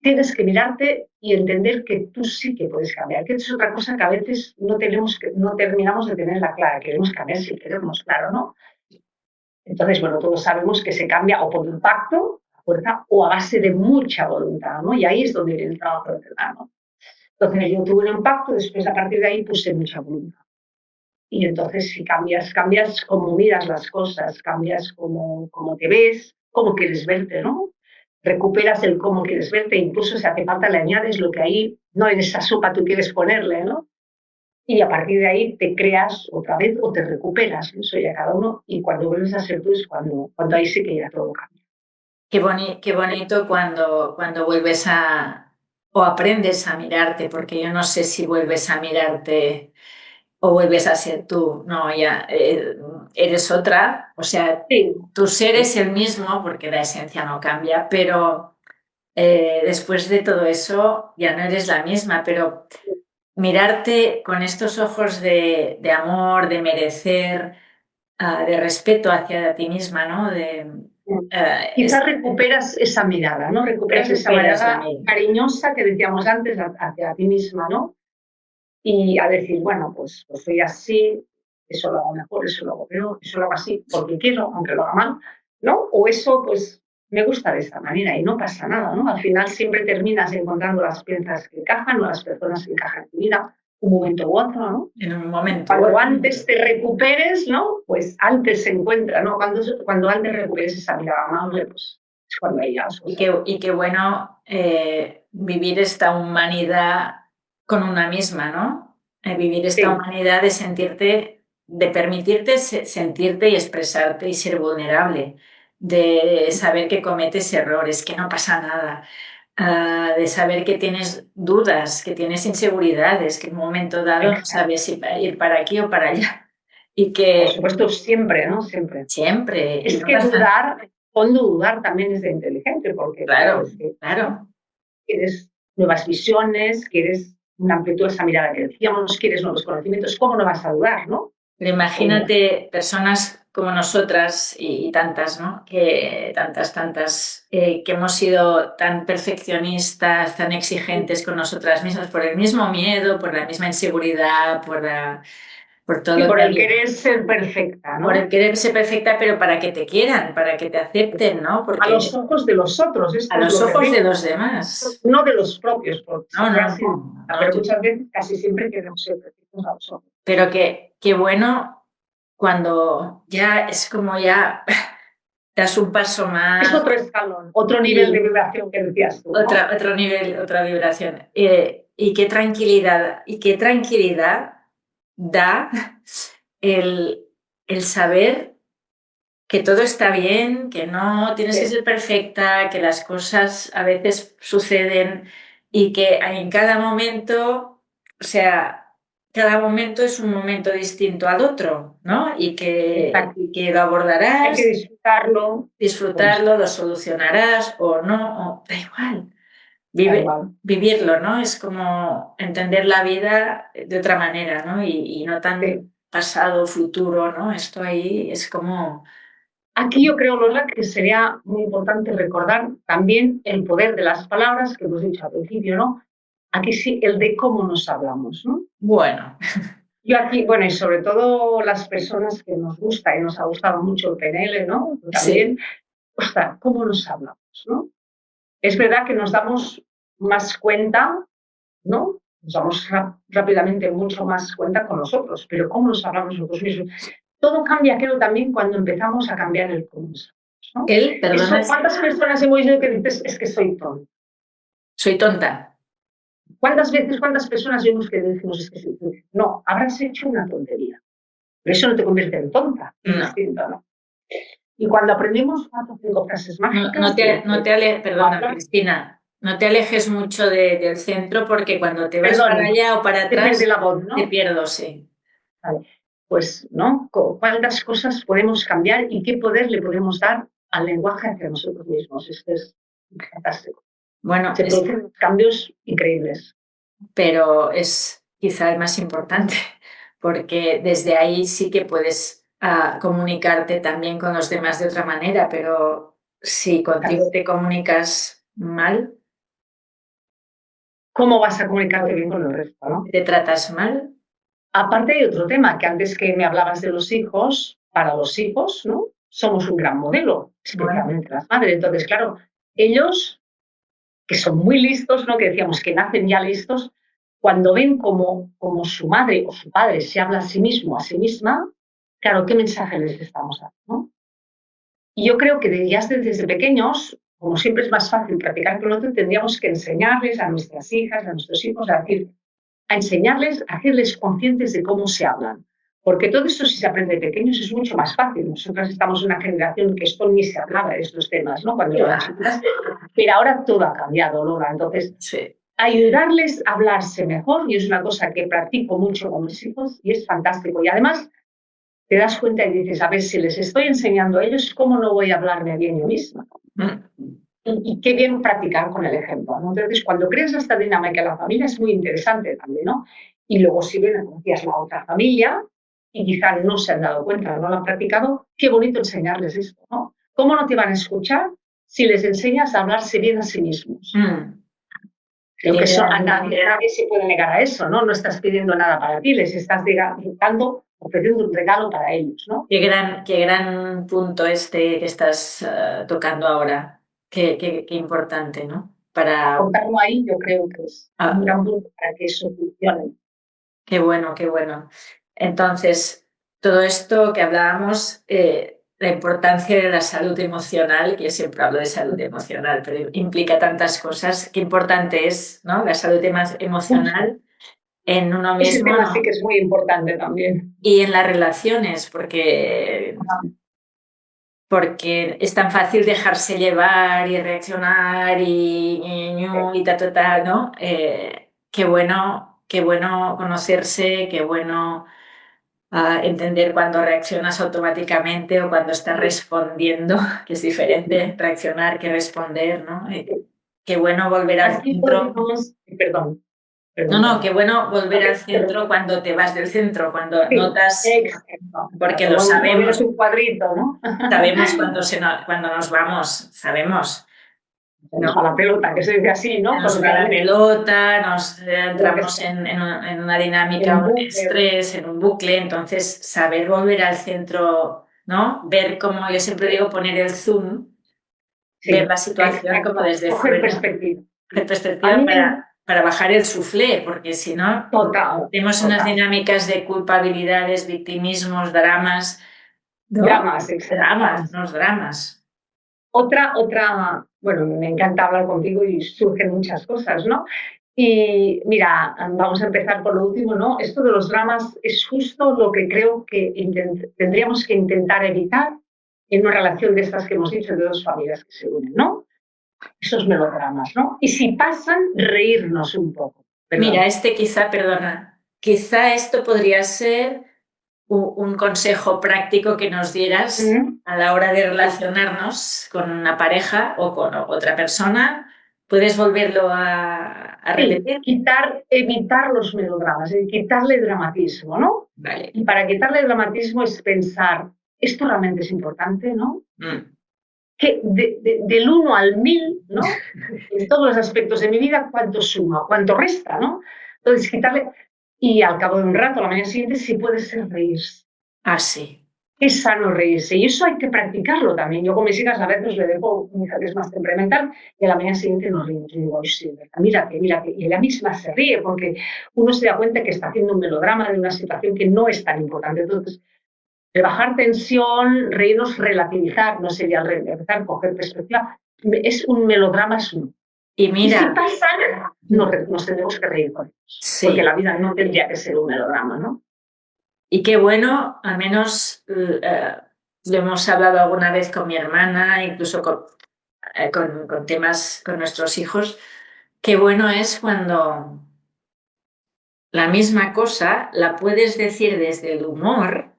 tienes que mirarte y entender que tú sí que puedes cambiar, que es otra cosa que a veces no terminamos de tenerla clara. Queremos cambiar si queremos, claro, ¿no? Entonces, bueno, todos sabemos que se cambia o por impacto, fuerza, o a base de mucha voluntad, ¿no? Y ahí es donde viene el trabajo de verdad, ¿no? Entonces yo tuve un impacto, después a partir de ahí puse mucha voluntad. Y entonces si cambias cómo miras las cosas, cambias cómo te ves, cómo quieres verte, ¿no? Recuperas el cómo quieres verte, incluso si hace falta le añades lo que ahí, no en esa sopa tú quieres ponerle, ¿no? Y a partir de ahí te creas otra vez o te recuperas, ¿no? Eso ya cada uno, y cuando vuelves a ser tú es cuando ahí sí que ya todo cambia. Qué bonito cuando vuelves o aprendes a mirarte, porque yo no sé si vuelves a mirarte o vuelves a ser tú. No, ya eres otra. O sea, Sí, tu ser es el mismo, porque la esencia no cambia, pero después de todo eso ya no eres la misma, pero mirarte con estos ojos de amor, de merecer, de respeto hacia ti misma, ¿no? quizás recuperas esa mirada, ¿no? Recuperas esa Recuperas la mirada mente. cariñosa que decíamos antes hacia ti misma, ¿no? Y a decir, bueno, pues soy así, eso lo hago mejor, eso lo hago peor, eso lo hago así porque quiero, aunque lo haga mal, ¿no? O eso, pues, me gusta de esta manera y no pasa nada, ¿no? Al final siempre terminas encontrando las piezas que encajan o las personas que encajan en tu vida, un momento u otro, ¿no? En un momento. Cuando antes te recuperes, ¿no? Pues antes se encuentra, ¿no? Cuando antes recuperes esa mirada amable, pues es cuando hay las cosas. Y qué bueno vivir esta humanidad con una misma, ¿no? Vivir esta Sí, humanidad de sentirte, de permitirte sentirte y expresarte y ser vulnerable, de saber que cometes errores, que no pasa nada, de saber que tienes dudas, que tienes inseguridades, que en un momento dado no exacto. sabes si ir para aquí o para allá. Y Por que supuesto, siempre, ¿no? Siempre. siempre, y Es no que pasa. dudar, fondo dudar también es de inteligente, porque claro, Claro, es que claro. quieres nuevas visiones, quieres una amplitud, esa mirada que decíamos, quieres nuevos conocimientos, ¿cómo no vas a dudar, no? Pero imagínate personas como nosotras y tantas, ¿no? Que tantas, que hemos sido tan perfeccionistas, tan exigentes con nosotras mismas por el mismo miedo, por la misma inseguridad, por Y todo por que el había, querer ser perfecta, por el ¿no? querer ser perfecta, pero para que te quieran, para que te acepten, ¿no? A los Porque ojos de los otros, a esto es los lo ojos de terrible, los demás. no de los propios, porque No, se crea no, así, no, no. pero muchas veces, casi siempre queremos ser perfectos a los ojos. Pero qué bueno cuando ya es como ya das un paso Es más otro escalón, otro nivel de y vibración que decías tú, ¿no? otro nivel, otra vibración. Y qué tranquilidad da el, el saber que todo está bien, que no tienes que Sí, ser perfecta, que las cosas a veces suceden y que en cada momento, o sea, cada momento es un momento distinto al otro, ¿no? exacto. Y que lo Hay que abordarás, disfrutarlo, pues disfrutarlo, lo solucionarás o no, o da igual. da igual. Vivirlo, ¿no? Es como entender la vida de otra manera, ¿no? Y no tan Sí. pasado, futuro, ¿no? Esto ahí es como Aquí yo creo, Lola, que sería muy importante recordar también el poder de las palabras que hemos dicho al principio, ¿no? Aquí sí, el de cómo nos hablamos, ¿no? Bueno, Yo aquí, bueno, y sobre todo las personas que nos gusta y nos ha gustado mucho el PNL, ¿no? También, sí, ostras, ¿cómo nos hablamos, no? Es verdad que nos damos más cuenta, ¿no? Nos damos rápidamente mucho más cuenta con nosotros, pero ¿cómo nos hablamos nosotros mismos? Todo cambia, creo, también cuando empezamos a cambiar el cómo nos hablamos, ¿no? él, perdona, Eso, ¿cuántas personas hemos oído que dices, es que soy tonto? soy tonta. ¿Cuántas veces, cuántas personas vemos que decimos, es que soy tonto? No, habrás hecho una tontería. Pero eso no te convierte en tonta, es No, distinto, ¿no? Y cuando aprendemos 4 o 5 frases mágicas perdona, hablar, Cristina, no te alejes mucho del centro porque cuando te vas para perdón, allá o para se pierde atrás, la voz, te ¿no? pierdo, sí. Vale. Pues, ¿no? ¿Cuántas cosas podemos cambiar y qué poder le podemos dar al lenguaje hacia nosotros mismos? Esto es fantástico. Bueno, Se producen cambios increíbles. pero es quizá el más importante, porque desde ahí sí que puedes comunicarte también con los demás de otra manera, pero si contigo te comunicas mal, ¿Cómo vas a comunicarte bien con el resto, no? te tratas mal, Aparte hay otro tema, que antes que me hablabas de los hijos, para los hijos, ¿no? Somos un gran modelo, bueno, especialmente las madres. Entonces, claro, ellos, que son muy listos, ¿no? Que decíamos que nacen ya listos, cuando ven como su madre o su padre se habla a sí mismo, a sí misma, claro, ¿qué mensaje les estamos dando, no? Y yo creo que ya desde pequeños, como siempre es más fácil practicar con otro, tendríamos que enseñarles a nuestras hijas, a nuestros hijos, a enseñarles, a hacerles conscientes de cómo se hablan. Porque todo esto, si se aprende de pequeños, es mucho más fácil. Nosotras estamos en una generación que esto ni se hablaba de estos temas, ¿no? Cuando eran chicas, pero ahora todo ha cambiado, Lola. Entonces, sí. ayudarles a hablarse mejor, y es una cosa que practico mucho con mis hijos, y es fantástico. Y además, te das cuenta y dices, a ver, si les estoy enseñando a ellos, ¿cómo no voy a hablarme bien yo misma? Y qué bien practicar con el ejemplo, ¿no? Entonces, cuando creas esta dinámica en la familia es muy interesante también, ¿no? Y luego si ven, como decías, la otra familia y quizá no se han dado cuenta, no lo han practicado, qué bonito enseñarles esto, ¿no? ¿Cómo no te van a escuchar si les enseñas a hablarse bien a sí mismos? Creo que eso, nadie se puede negar a eso, ¿no? No estás pidiendo nada para ti, les estás dando, ofreciendo un regalo para ellos, ¿no? Qué gran punto este que estás tocando ahora. Qué importante, ¿no? Aportarlo ahí yo creo que es un gran punto para que eso funcione. Qué bueno, qué bueno. Entonces, todo esto que hablábamos, la importancia de la salud emocional, que yo siempre hablo de salud emocional, pero implica tantas cosas. Qué importante es, ¿no? La salud emocional en uno Ese mismo, tema ¿no? sí que es muy importante también. Y en las relaciones, porque es tan fácil dejarse llevar y reaccionar y ta, ta, ta, ¿no? Qué bueno conocerse, qué bueno entender cuando reaccionas automáticamente o cuando estás respondiendo, que es diferente reaccionar que responder, ¿no? Qué bueno volver al Aquí centro. podemos, perdón, No, perdón. qué bueno volver al Pero, centro cuando te vas del centro, cuando sí, notas, exacto, porque lo como moviendo sabemos. un cuadrito, ¿no? Sabemos cuando nos vamos, sabemos, Se nos ¿no? va la pelota, que se dice así, Se ¿no? nos va la Coloquialmente. pelota, nos Lo que entramos sea, en una dinámica, en un bucle. estrés, en un bucle, entonces saber volver al centro, ¿no? Ver cómo, yo siempre digo, poner el zoom, ver Sí, la situación como exacto. desde Coger fuera, perspectiva. hacer A perspectiva mí me para bajar el suflé, porque si no, total, tenemos unas total. dinámicas de culpabilidades, victimismos, dramas, ¿no? Dramas, Dramas, exacto. unos dramas. Bueno, me encanta hablar contigo y surgen muchas cosas, ¿no? Y mira, vamos a empezar por lo último, ¿no? Esto de los dramas es justo lo que creo que tendríamos que intentar evitar en una relación de estas que hemos dicho de dos familias que se unen, ¿no? Esos melodramas, ¿no? Y si pasan, reírnos un poco. Mira, Perdón. perdona, quizá esto podría ser un consejo práctico que nos dieras Mm. a la hora de relacionarnos con una pareja o con otra persona. ¿Puedes volverlo a Sí, repetir? evitar los melodramas, quitarle dramatismo, ¿no? Vale. Y para quitarle dramatismo es pensar esto realmente es importante, ¿no? Mm. Que del 1 al 1000, ¿no? En todos los aspectos de mi vida, cuánto suma, cuánto resta, ¿no? Entonces, quitarle. Y al cabo de un rato, la mañana siguiente, sí puede ser reírse. Ah, sí. Es sano reírse y eso hay que practicarlo también. Yo con mis hijas a veces le dejo, mi hija que es más temperamental, y a la mañana siguiente nos reímos. Y digo, sí, mírate, mírate. Y ella misma se ríe porque uno se da cuenta que está haciendo un melodrama de una situación que no es tan importante. Entonces, rebajar tensión, reírnos, relativizar, no sería relativizar, coger perspectiva. Es un melodrama, es uno. Y Y si mira, pasa, nos tenemos que reír con ellos, porque sí. la vida no tendría que ser un melodrama, ¿no? Y qué bueno, al menos lo hemos hablado alguna vez con mi hermana, incluso con temas con nuestros hijos, qué bueno es cuando la misma cosa la puedes decir desde el humor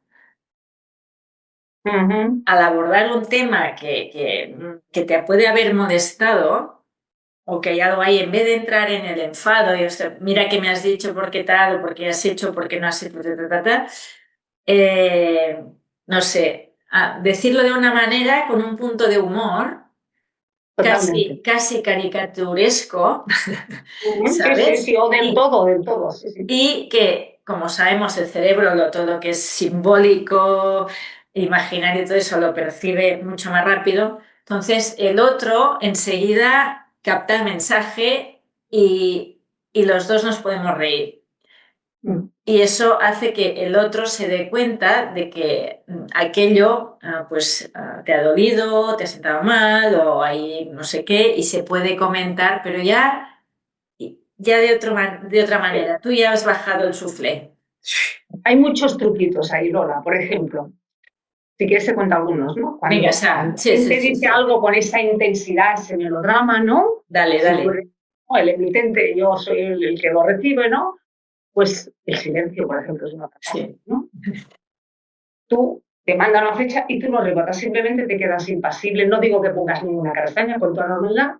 al abordar un tema que te puede haber molestado o que hay algo ahí, en vez de entrar en el enfado y mira qué me has dicho, por qué tal, o por qué has hecho, por qué no has hecho, no sé, decirlo de una manera con un punto de humor Totalmente. casi caricaturesco, Sí, sí, ¿sabes? sí, o del todo, del todo, sí, sí. Y que, como sabemos, el cerebro, todo lo que es simbólico, imaginario, todo eso lo percibe mucho más rápido. Entonces, el otro enseguida capta el mensaje y los dos nos podemos reír. Y eso hace que el otro se dé cuenta de que aquello pues te ha dolido, te ha sentado mal o hay no sé qué y se puede comentar, pero ya de otra manera. Tú ya has bajado el suflé. Hay muchos truquitos ahí, Lola, por ejemplo. Si quieres te cuento algunos, ¿no? Venga, Cuando sí, alguien te sí, dice sí. algo con esa intensidad, ese melodrama, ¿no? Dale, Si tú dale. eres el emitente, yo soy el que lo recibe, ¿no? Pues el silencio, por ejemplo, es una catástrofe, Sí. ¿no? Tú te mandan una fecha y tú no rebotas, simplemente te quedas impasible. No digo que pongas ninguna castaña con toda normalidad.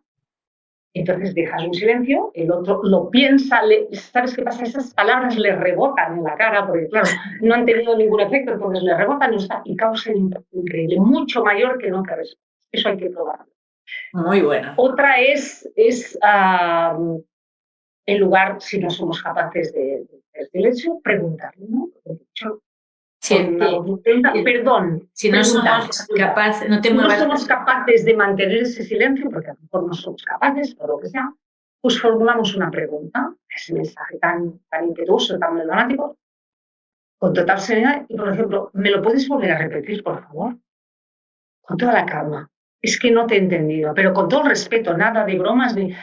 Entonces dejas un silencio, el otro lo piensa, ¿sabes qué pasa? Esas palabras le rebotan en la cara, porque claro, no han tenido ningún efecto, entonces le rebotan y causan un impacto increíble, mucho mayor que no te respetas. Eso hay que probarlo. Muy bueno. Otra es en lugar, si no somos capaces de silencio, preguntarle, ¿no? Sí, Con una voz atenta, perdón, si no preguntar. somos capaces, no te Si no muevas. somos capaces de mantener ese silencio, porque a lo mejor no somos capaces, por lo que sea, pues formulamos una pregunta, ese mensaje tan impetuoso, tan melodramático, con total serenidad, y por ejemplo, ¿me lo puedes volver a repetir, por favor? Con toda la calma. Es que no te he entendido, pero con todo el respeto, nada de bromas, ni.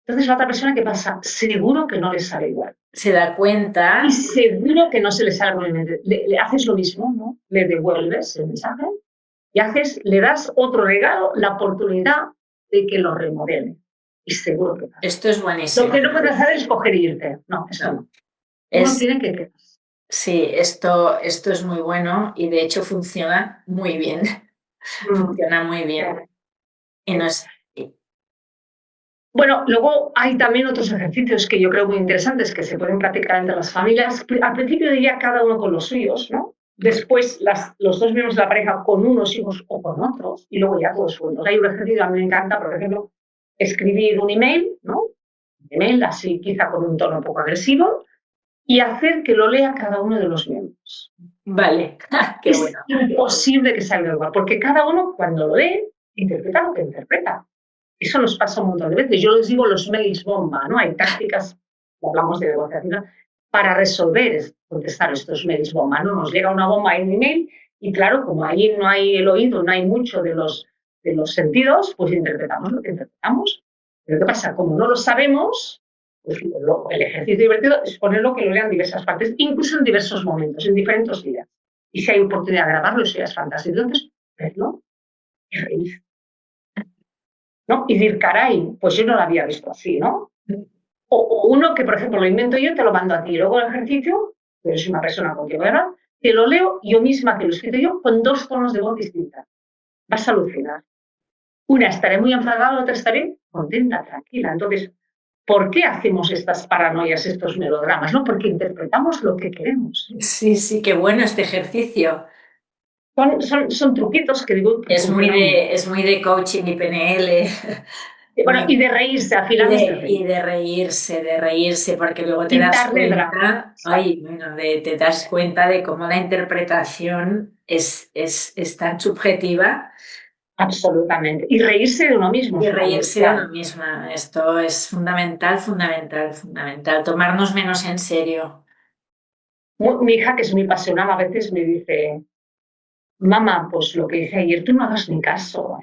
Entonces la otra persona, ¿qué pasa? Seguro que no le sale igual. Se da cuenta. Y seguro que no se le sale igualmente. Le haces lo mismo, ¿no? Le devuelves el mensaje y le das otro regalo, la oportunidad de que lo remodele. Y seguro que pasa. Esto es Lo buenísimo. que no puedes hacer es coger e irte. No, eso no. Uno tiene que quedar. Sí, esto es muy bueno y de hecho funciona muy bien. Funciona muy bien. Y no es, Bueno, luego hay también otros ejercicios que yo creo muy interesantes que se pueden practicar entre las familias. Al principio diría cada uno con los suyos, ¿no? Después los dos miembros de la pareja con unos hijos o con otros y luego ya todos juntos. Hay un ejercicio que a mí me encanta, por ejemplo, escribir un email, ¿no? Un email así quizá con un tono un poco agresivo y hacer que lo lea cada uno de los miembros. Vale, qué es bueno. imposible que salga igual, porque cada uno cuando lo lee interpreta lo que interpreta. Eso nos pasa un montón de veces. Yo les digo los mails bomba, ¿no? Hay tácticas, hablamos de negociación, para resolver, contestar estos mails bomba, ¿no? Nos llega una bomba en un email y claro, como ahí no hay el oído, no hay mucho de los sentidos, pues interpretamos lo que interpretamos. Pero ¿qué pasa? Como no lo sabemos, pues el ejercicio divertido es ponerlo que lo lean diversas partes, incluso en diversos momentos, en diferentes días. Y si hay oportunidad de grabarlo, eso ya es fantástico. Entonces, verlo y reír. ¿No? Y decir, caray, pues yo no lo había visto así, ¿no? O uno que, por ejemplo, lo invento yo, te lo mando a ti. Luego el ejercicio, tú eres una persona con quien hablar, te lo leo yo misma, que lo he escrito yo, con dos tonos de voz distintas. Vas a alucinar. Una estaré muy enfadada, la otra estaré contenta, tranquila. Entonces, ¿por qué hacemos estas paranoias, estos melodramas? ¿No? Porque interpretamos lo que queremos. Sí, sí, qué bueno este ejercicio. Son truquitos que digo que Es muy de coaching y PNL. bueno, y de reírse, al final es de reír. Y de reírse, porque luego te das Quitarle drama. cuenta, ay, bueno, te das cuenta de cómo la interpretación es tan subjetiva. Absolutamente. Y reírse de uno mismo. Y reírse de uno misma. Esto es fundamental, fundamental, fundamental. Tomarnos menos en serio. Mi hija, que es muy apasionada, a veces me dice, mamá, pues lo que hice ayer, tú no hagas ni caso.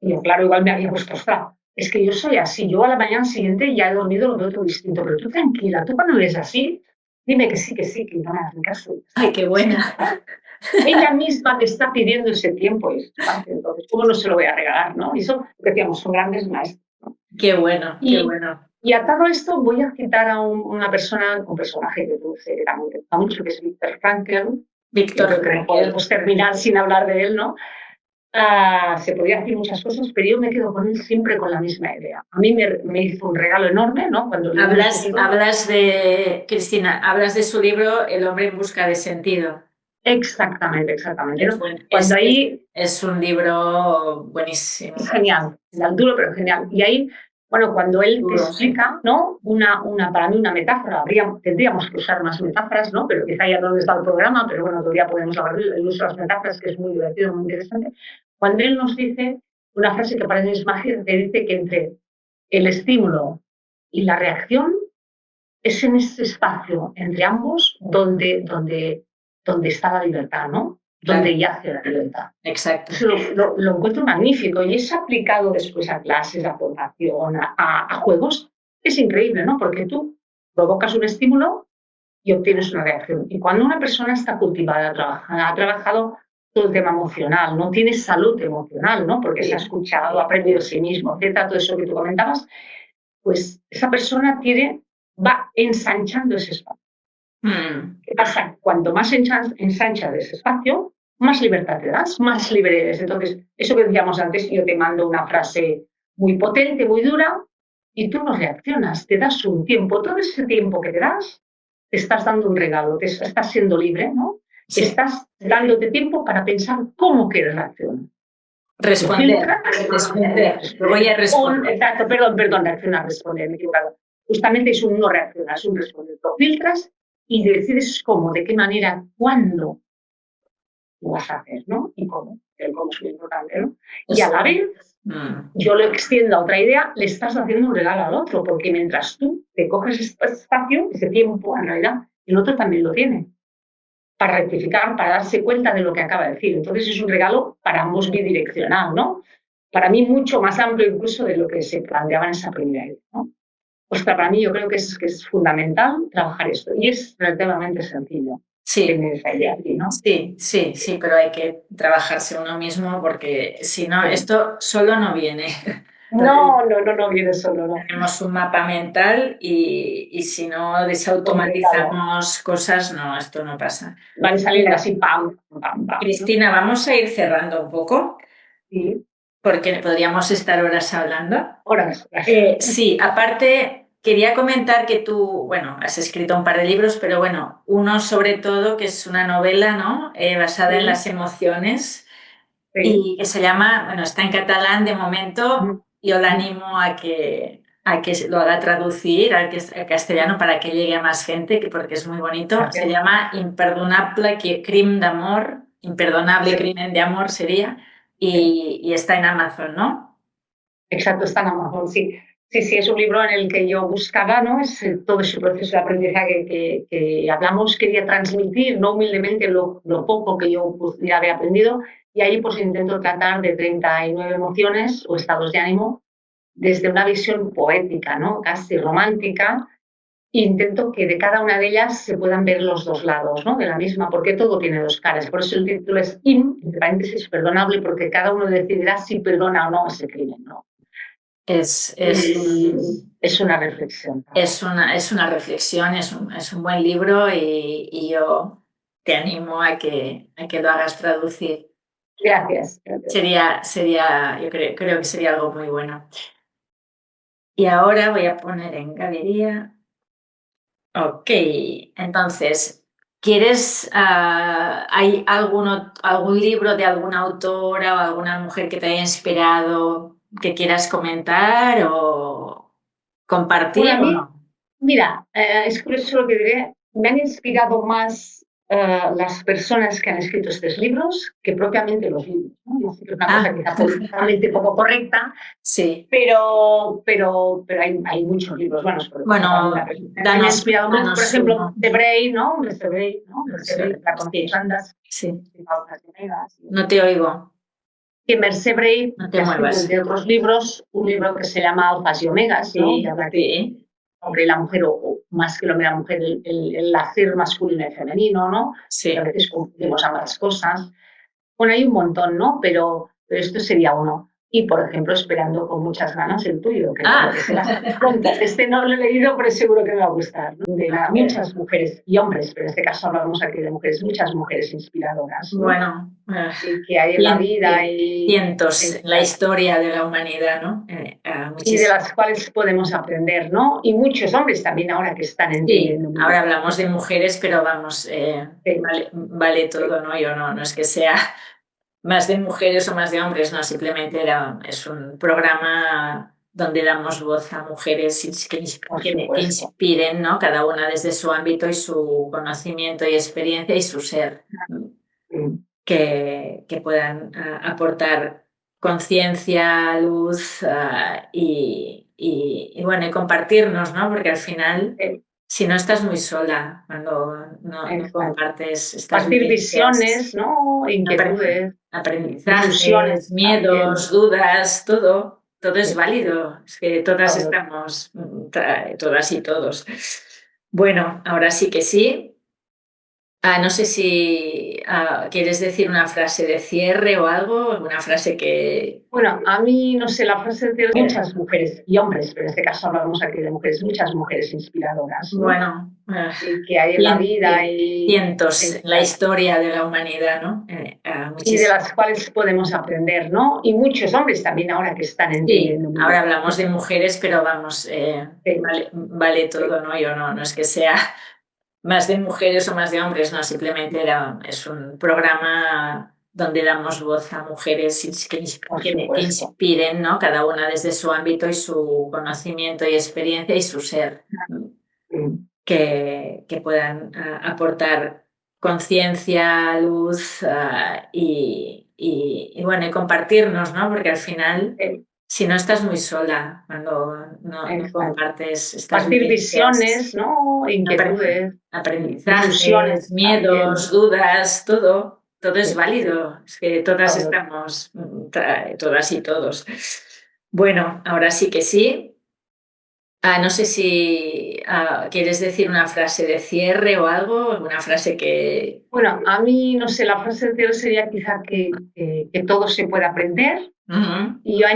Y yo, claro, igual me había puesto, ostras, es que yo soy así, yo a la mañana siguiente ya he dormido, lo veo todo distinto, pero tú tranquila, tú cuando eres así, dime que sí, que no me hagas ni caso. Ay, qué buena. Ella misma te está pidiendo ese tiempo, y entonces, ¿cómo no se lo voy a regalar? ¿No? Y eso, decíamos, son grandes maestros. ¿No? Qué bueno, qué bueno. Y atado a esto, voy a citar a un personaje que tú seguramente te gusta mucho, que es Viktor Frankl. Víctor Yo creo que no podemos terminar sin hablar de él, ¿no? Se podía decir muchas cosas, pero yo me quedo con él siempre con la misma idea. A mí me hizo un regalo enorme, ¿no? Cuando hablas de, Cristina, hablas de su libro El hombre en busca de sentido. Exactamente, exactamente. ¿No? Es un libro buenísimo. Es genial, duro pero genial. Y ahí, bueno, cuando él te explica, ¿no? Para mí una metáfora, tendríamos que usar más metáforas, ¿no? Pero quizá ya no les da el programa, pero bueno, todavía podemos hablar del uso de las metáforas, que es muy divertido, muy interesante. Cuando él nos dice una frase que parece es magia, que dice que entre el estímulo y la reacción es en ese espacio entre ambos donde está la libertad, ¿no? Donde yace la libertad. Exacto. Lo encuentro magnífico y es aplicado después a clases, a formación, a juegos. Es increíble, ¿no? Porque tú provocas un estímulo y obtienes una reacción. Y cuando una persona está cultivada, ha trabajado todo el tema emocional, no tiene salud emocional, ¿no? Porque se ha escuchado, ha aprendido a sí mismo, etcétera, todo eso que tú comentabas, pues esa persona va ensanchando ese espacio. ¿Qué pasa? Cuanto más ensanchas ese espacio, más libertad te das, más libre eres. Entonces, eso que decíamos antes, yo te mando una frase muy potente, muy dura, y tú no reaccionas, te das un tiempo. Todo ese tiempo que te das, te estás dando un regalo, estás siendo libre, ¿no? Sí. Estás dándote tiempo para pensar cómo quieres reaccionar. Responder. Voy a responder. Exacto, perdón, reaccionar, responder, me he equivocado. Justamente es un no reaccionar, es un responder. Lo filtras y decides cómo, de qué manera, cuándo lo vas a hacer, ¿no? Y cómo. El cómo es muy importante, ¿no? Y a la vez, yo lo extiendo a otra idea, le estás haciendo un regalo al otro, porque mientras tú te coges ese espacio, ese tiempo, en realidad, el otro también lo tiene, para rectificar, para darse cuenta de lo que acaba de decir. Entonces es un regalo para ambos bidireccional, ¿no? Para mí mucho más amplio incluso de lo que se planteaba en esa primera idea, ¿no? Pues para mí yo creo que es fundamental trabajar esto y es relativamente sencillo. Sí. Tener esa idea aquí, ¿no? Sí, pero hay que trabajarse uno mismo porque si no, esto solo no viene. No viene solo, no. Tenemos un mapa mental y si no desautomatizamos cosas, no, esto no pasa. Van saliendo así, pam. Cristina, vamos a ir cerrando un poco. Sí. Porque podríamos estar horas hablando. Horas. Sí, aparte quería comentar que tú, bueno, has escrito un par de libros, pero bueno, uno sobre todo que es una novela, ¿no? Basada en las emociones y que se llama, bueno, está en catalán de momento. Yo la animo a que lo haga traducir al castellano para que llegue a más gente, porque es muy bonito. Se llama Imperdonable Crimen d'Amor, Imperdonable Crimen de Amor sería. Y está en Amazon, ¿no? Exacto, está en Amazon, sí. Sí, es un libro en el que yo buscaba, ¿no? Es todo ese proceso de aprendizaje que hablamos, quería transmitir, no humildemente, lo poco que yo ya había aprendido, y ahí pues intento tratar de 39 emociones o estados de ánimo desde una visión poética, ¿no? Casi romántica. Intento que de cada una de ellas se puedan ver los dos lados, ¿no? De la misma, porque todo tiene dos caras. Por eso el título es entre paréntesis, perdonable, porque cada uno decidirá si perdona o no ese crimen, ¿no? Es una reflexión. Es una reflexión, es un buen libro y yo te animo a que lo hagas traducir. Gracias. Sería, yo creo que sería algo muy bueno. Y ahora voy a poner en galería. Ok, entonces, ¿Quieres, hay algún libro de alguna autora o alguna mujer que te haya inspirado que quieras comentar o Bueno, a compartir o mí, no? mira, es curioso lo que diré, me han inspirado más las personas que han escrito estos libros que propiamente los libros, ¿no? Yo sé que es una cosa Ah, quizá políticamente poco correcta, sí. pero hay muchos libros buenos, por ejemplo, a mí la Bueno, persona que me ha inspirado mucho, por danos ejemplo, uno. de Bray, ¿no? De Bray, ¿no? De la Sí, Constandas, sí. y No te oigo, que Mercé Bray, no que te ha escrito, muevas. entre otros libros, un libro que se llama Alfas y Omegas, ¿no? Que Sí, habla que sí, hombre y la mujer, o más que el hombre y la mujer, el hacer masculino y femenino, ¿no? Que a sí. veces confundimos ambas cosas. Bueno, hay un montón, ¿no? Pero esto sería uno. Y, por ejemplo, esperando con muchas ganas el tuyo, que por lo Ah, que será pronto. Este no lo he leído, pero seguro que me va a gustar, ¿no? De muchas mujeres y hombres, pero en este caso hablamos aquí de mujeres, muchas mujeres inspiradoras, ¿no? bueno, Y que hay en la vida cientos en la historia de la humanidad, ¿no? y de Muchísimo. las cuales podemos aprender, ¿no? Y muchos hombres también ahora que están Sí, entendiendo muy ahora bien. hablamos de mujeres, pero vamos, Sí, vale sí, todo, ¿no? Yo no es que sea más de mujeres o más de hombres, no, simplemente es un programa donde damos voz a mujeres por que supuesto. inspiren, ¿no? Cada una desde su ámbito y su conocimiento y experiencia y su ser, Sí. que puedan aportar conciencia, luz y bueno, y compartirnos, ¿no? Porque al final, Sí, si no estás muy sola, cuando no exacto. compartes estas Partir vivencias, visiones, ¿no? Inquietudes, aprendizajes, ilusiones también. miedos, dudas, todo es Sí, válido. Es que todas todo. estamos, todas y todos. Bueno, ahora sí que sí. No sé si quieres decir una frase de cierre o algo, una frase que... Bueno, a mí, no sé, la frase de muchas mujeres y hombres, pero en este caso hablamos aquí de mujeres, muchas mujeres inspiradoras, ¿no? Bueno, Y que hay en la vida cientos en la historia de la humanidad, ¿no? y de Muchísimo. las cuales podemos aprender, ¿no? Y muchos hombres también ahora que están Sí, entendiendo muy ahora bien. hablamos de mujeres, pero vamos, Sí, vale sí, todo, ¿no? Yo no es que sea más de mujeres o más de hombres, no, simplemente es un programa donde damos voz a mujeres por que supuesto. inspiren, ¿no? Cada una desde su ámbito y su conocimiento y experiencia y su ser, Sí, que puedan aportar conciencia, luz y bueno, y compartirnos, ¿no? Porque al final, sí, si no estás muy sola, cuando no exacto. compartes estas Partir vivencias, visiones, ¿no? Inquietudes, aprendizajes, ilusiones miedos, también. dudas, todo es Sí, válido. Es que todas todo. estamos, todas y todos. Bueno, ahora sí que sí. No sé si quieres decir una frase de cierre o algo, una frase que... Bueno, a mí, no sé, la frase anterior sería quizá que todo se puede aprender Ujú. y yo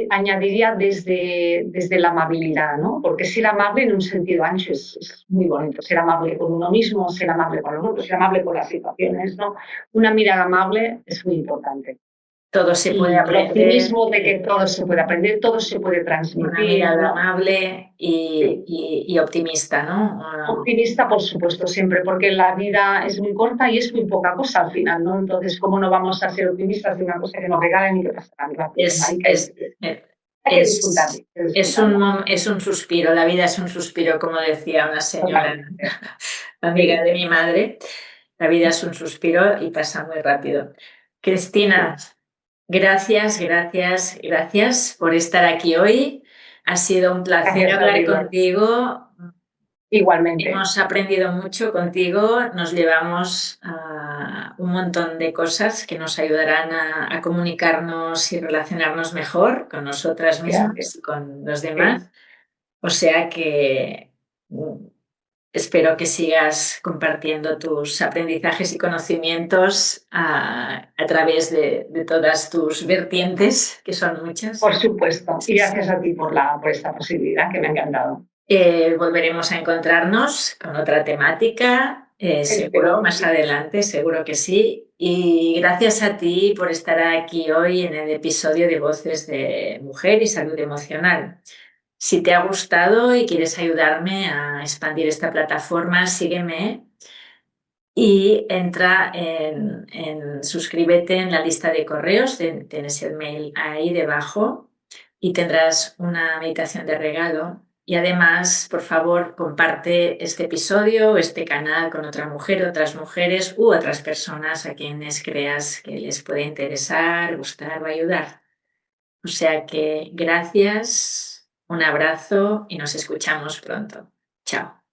añadiría desde la amabilidad, ¿no? Porque ser amable en un sentido ancho es muy bonito, ser amable con uno mismo, ser amable con los otros, ser amable con las situaciones, ¿no? Una mirada amable es muy importante. Todo se puede Y el aprender, optimismo de que todo se puede aprender, todo se puede una transmitir, mirada ¿no? amable Sí. y optimista, ¿no? Optimista, por supuesto, siempre, porque la vida es muy corta y es muy poca cosa al final, ¿no? Entonces, ¿cómo no vamos a ser optimistas de una cosa que nos regalen y que pasa tan rápido? Es, eh, Hay que disfrutarlo, es, hay que disfrutarlo. es un suspiro, la vida es un suspiro, como decía una señora Totalmente. amiga Sí. de mi madre. La vida es un suspiro y pasa muy rápido. Cristina, gracias por estar aquí hoy. Ha sido un placer Gracias a hablar ti, Lola. contigo. Igualmente. Hemos aprendido mucho contigo, nos llevamos un montón de cosas que nos ayudarán a comunicarnos y relacionarnos mejor con nosotras Gracias. mismas y con los Sí. demás. O sea que espero que sigas compartiendo tus aprendizajes y conocimientos a través de todas tus vertientes, que son muchas. Por supuesto. Y gracias a ti por esta posibilidad que me ha encantado. Volveremos a encontrarnos con otra temática, Espero seguro, que más sí. adelante, seguro que sí. Y gracias a ti por estar aquí hoy en el episodio de Voces de Mujer y Salud Emocional. Si te ha gustado y quieres ayudarme a expandir esta plataforma, sígueme y entra suscríbete en la lista de correos, tienes el mail ahí debajo y tendrás una meditación de regalo. Y además, por favor, comparte este episodio, este canal con otra mujer, otras mujeres u otras personas a quienes creas que les puede interesar, gustar o ayudar. O sea que gracias, un abrazo y nos escuchamos pronto. Chao.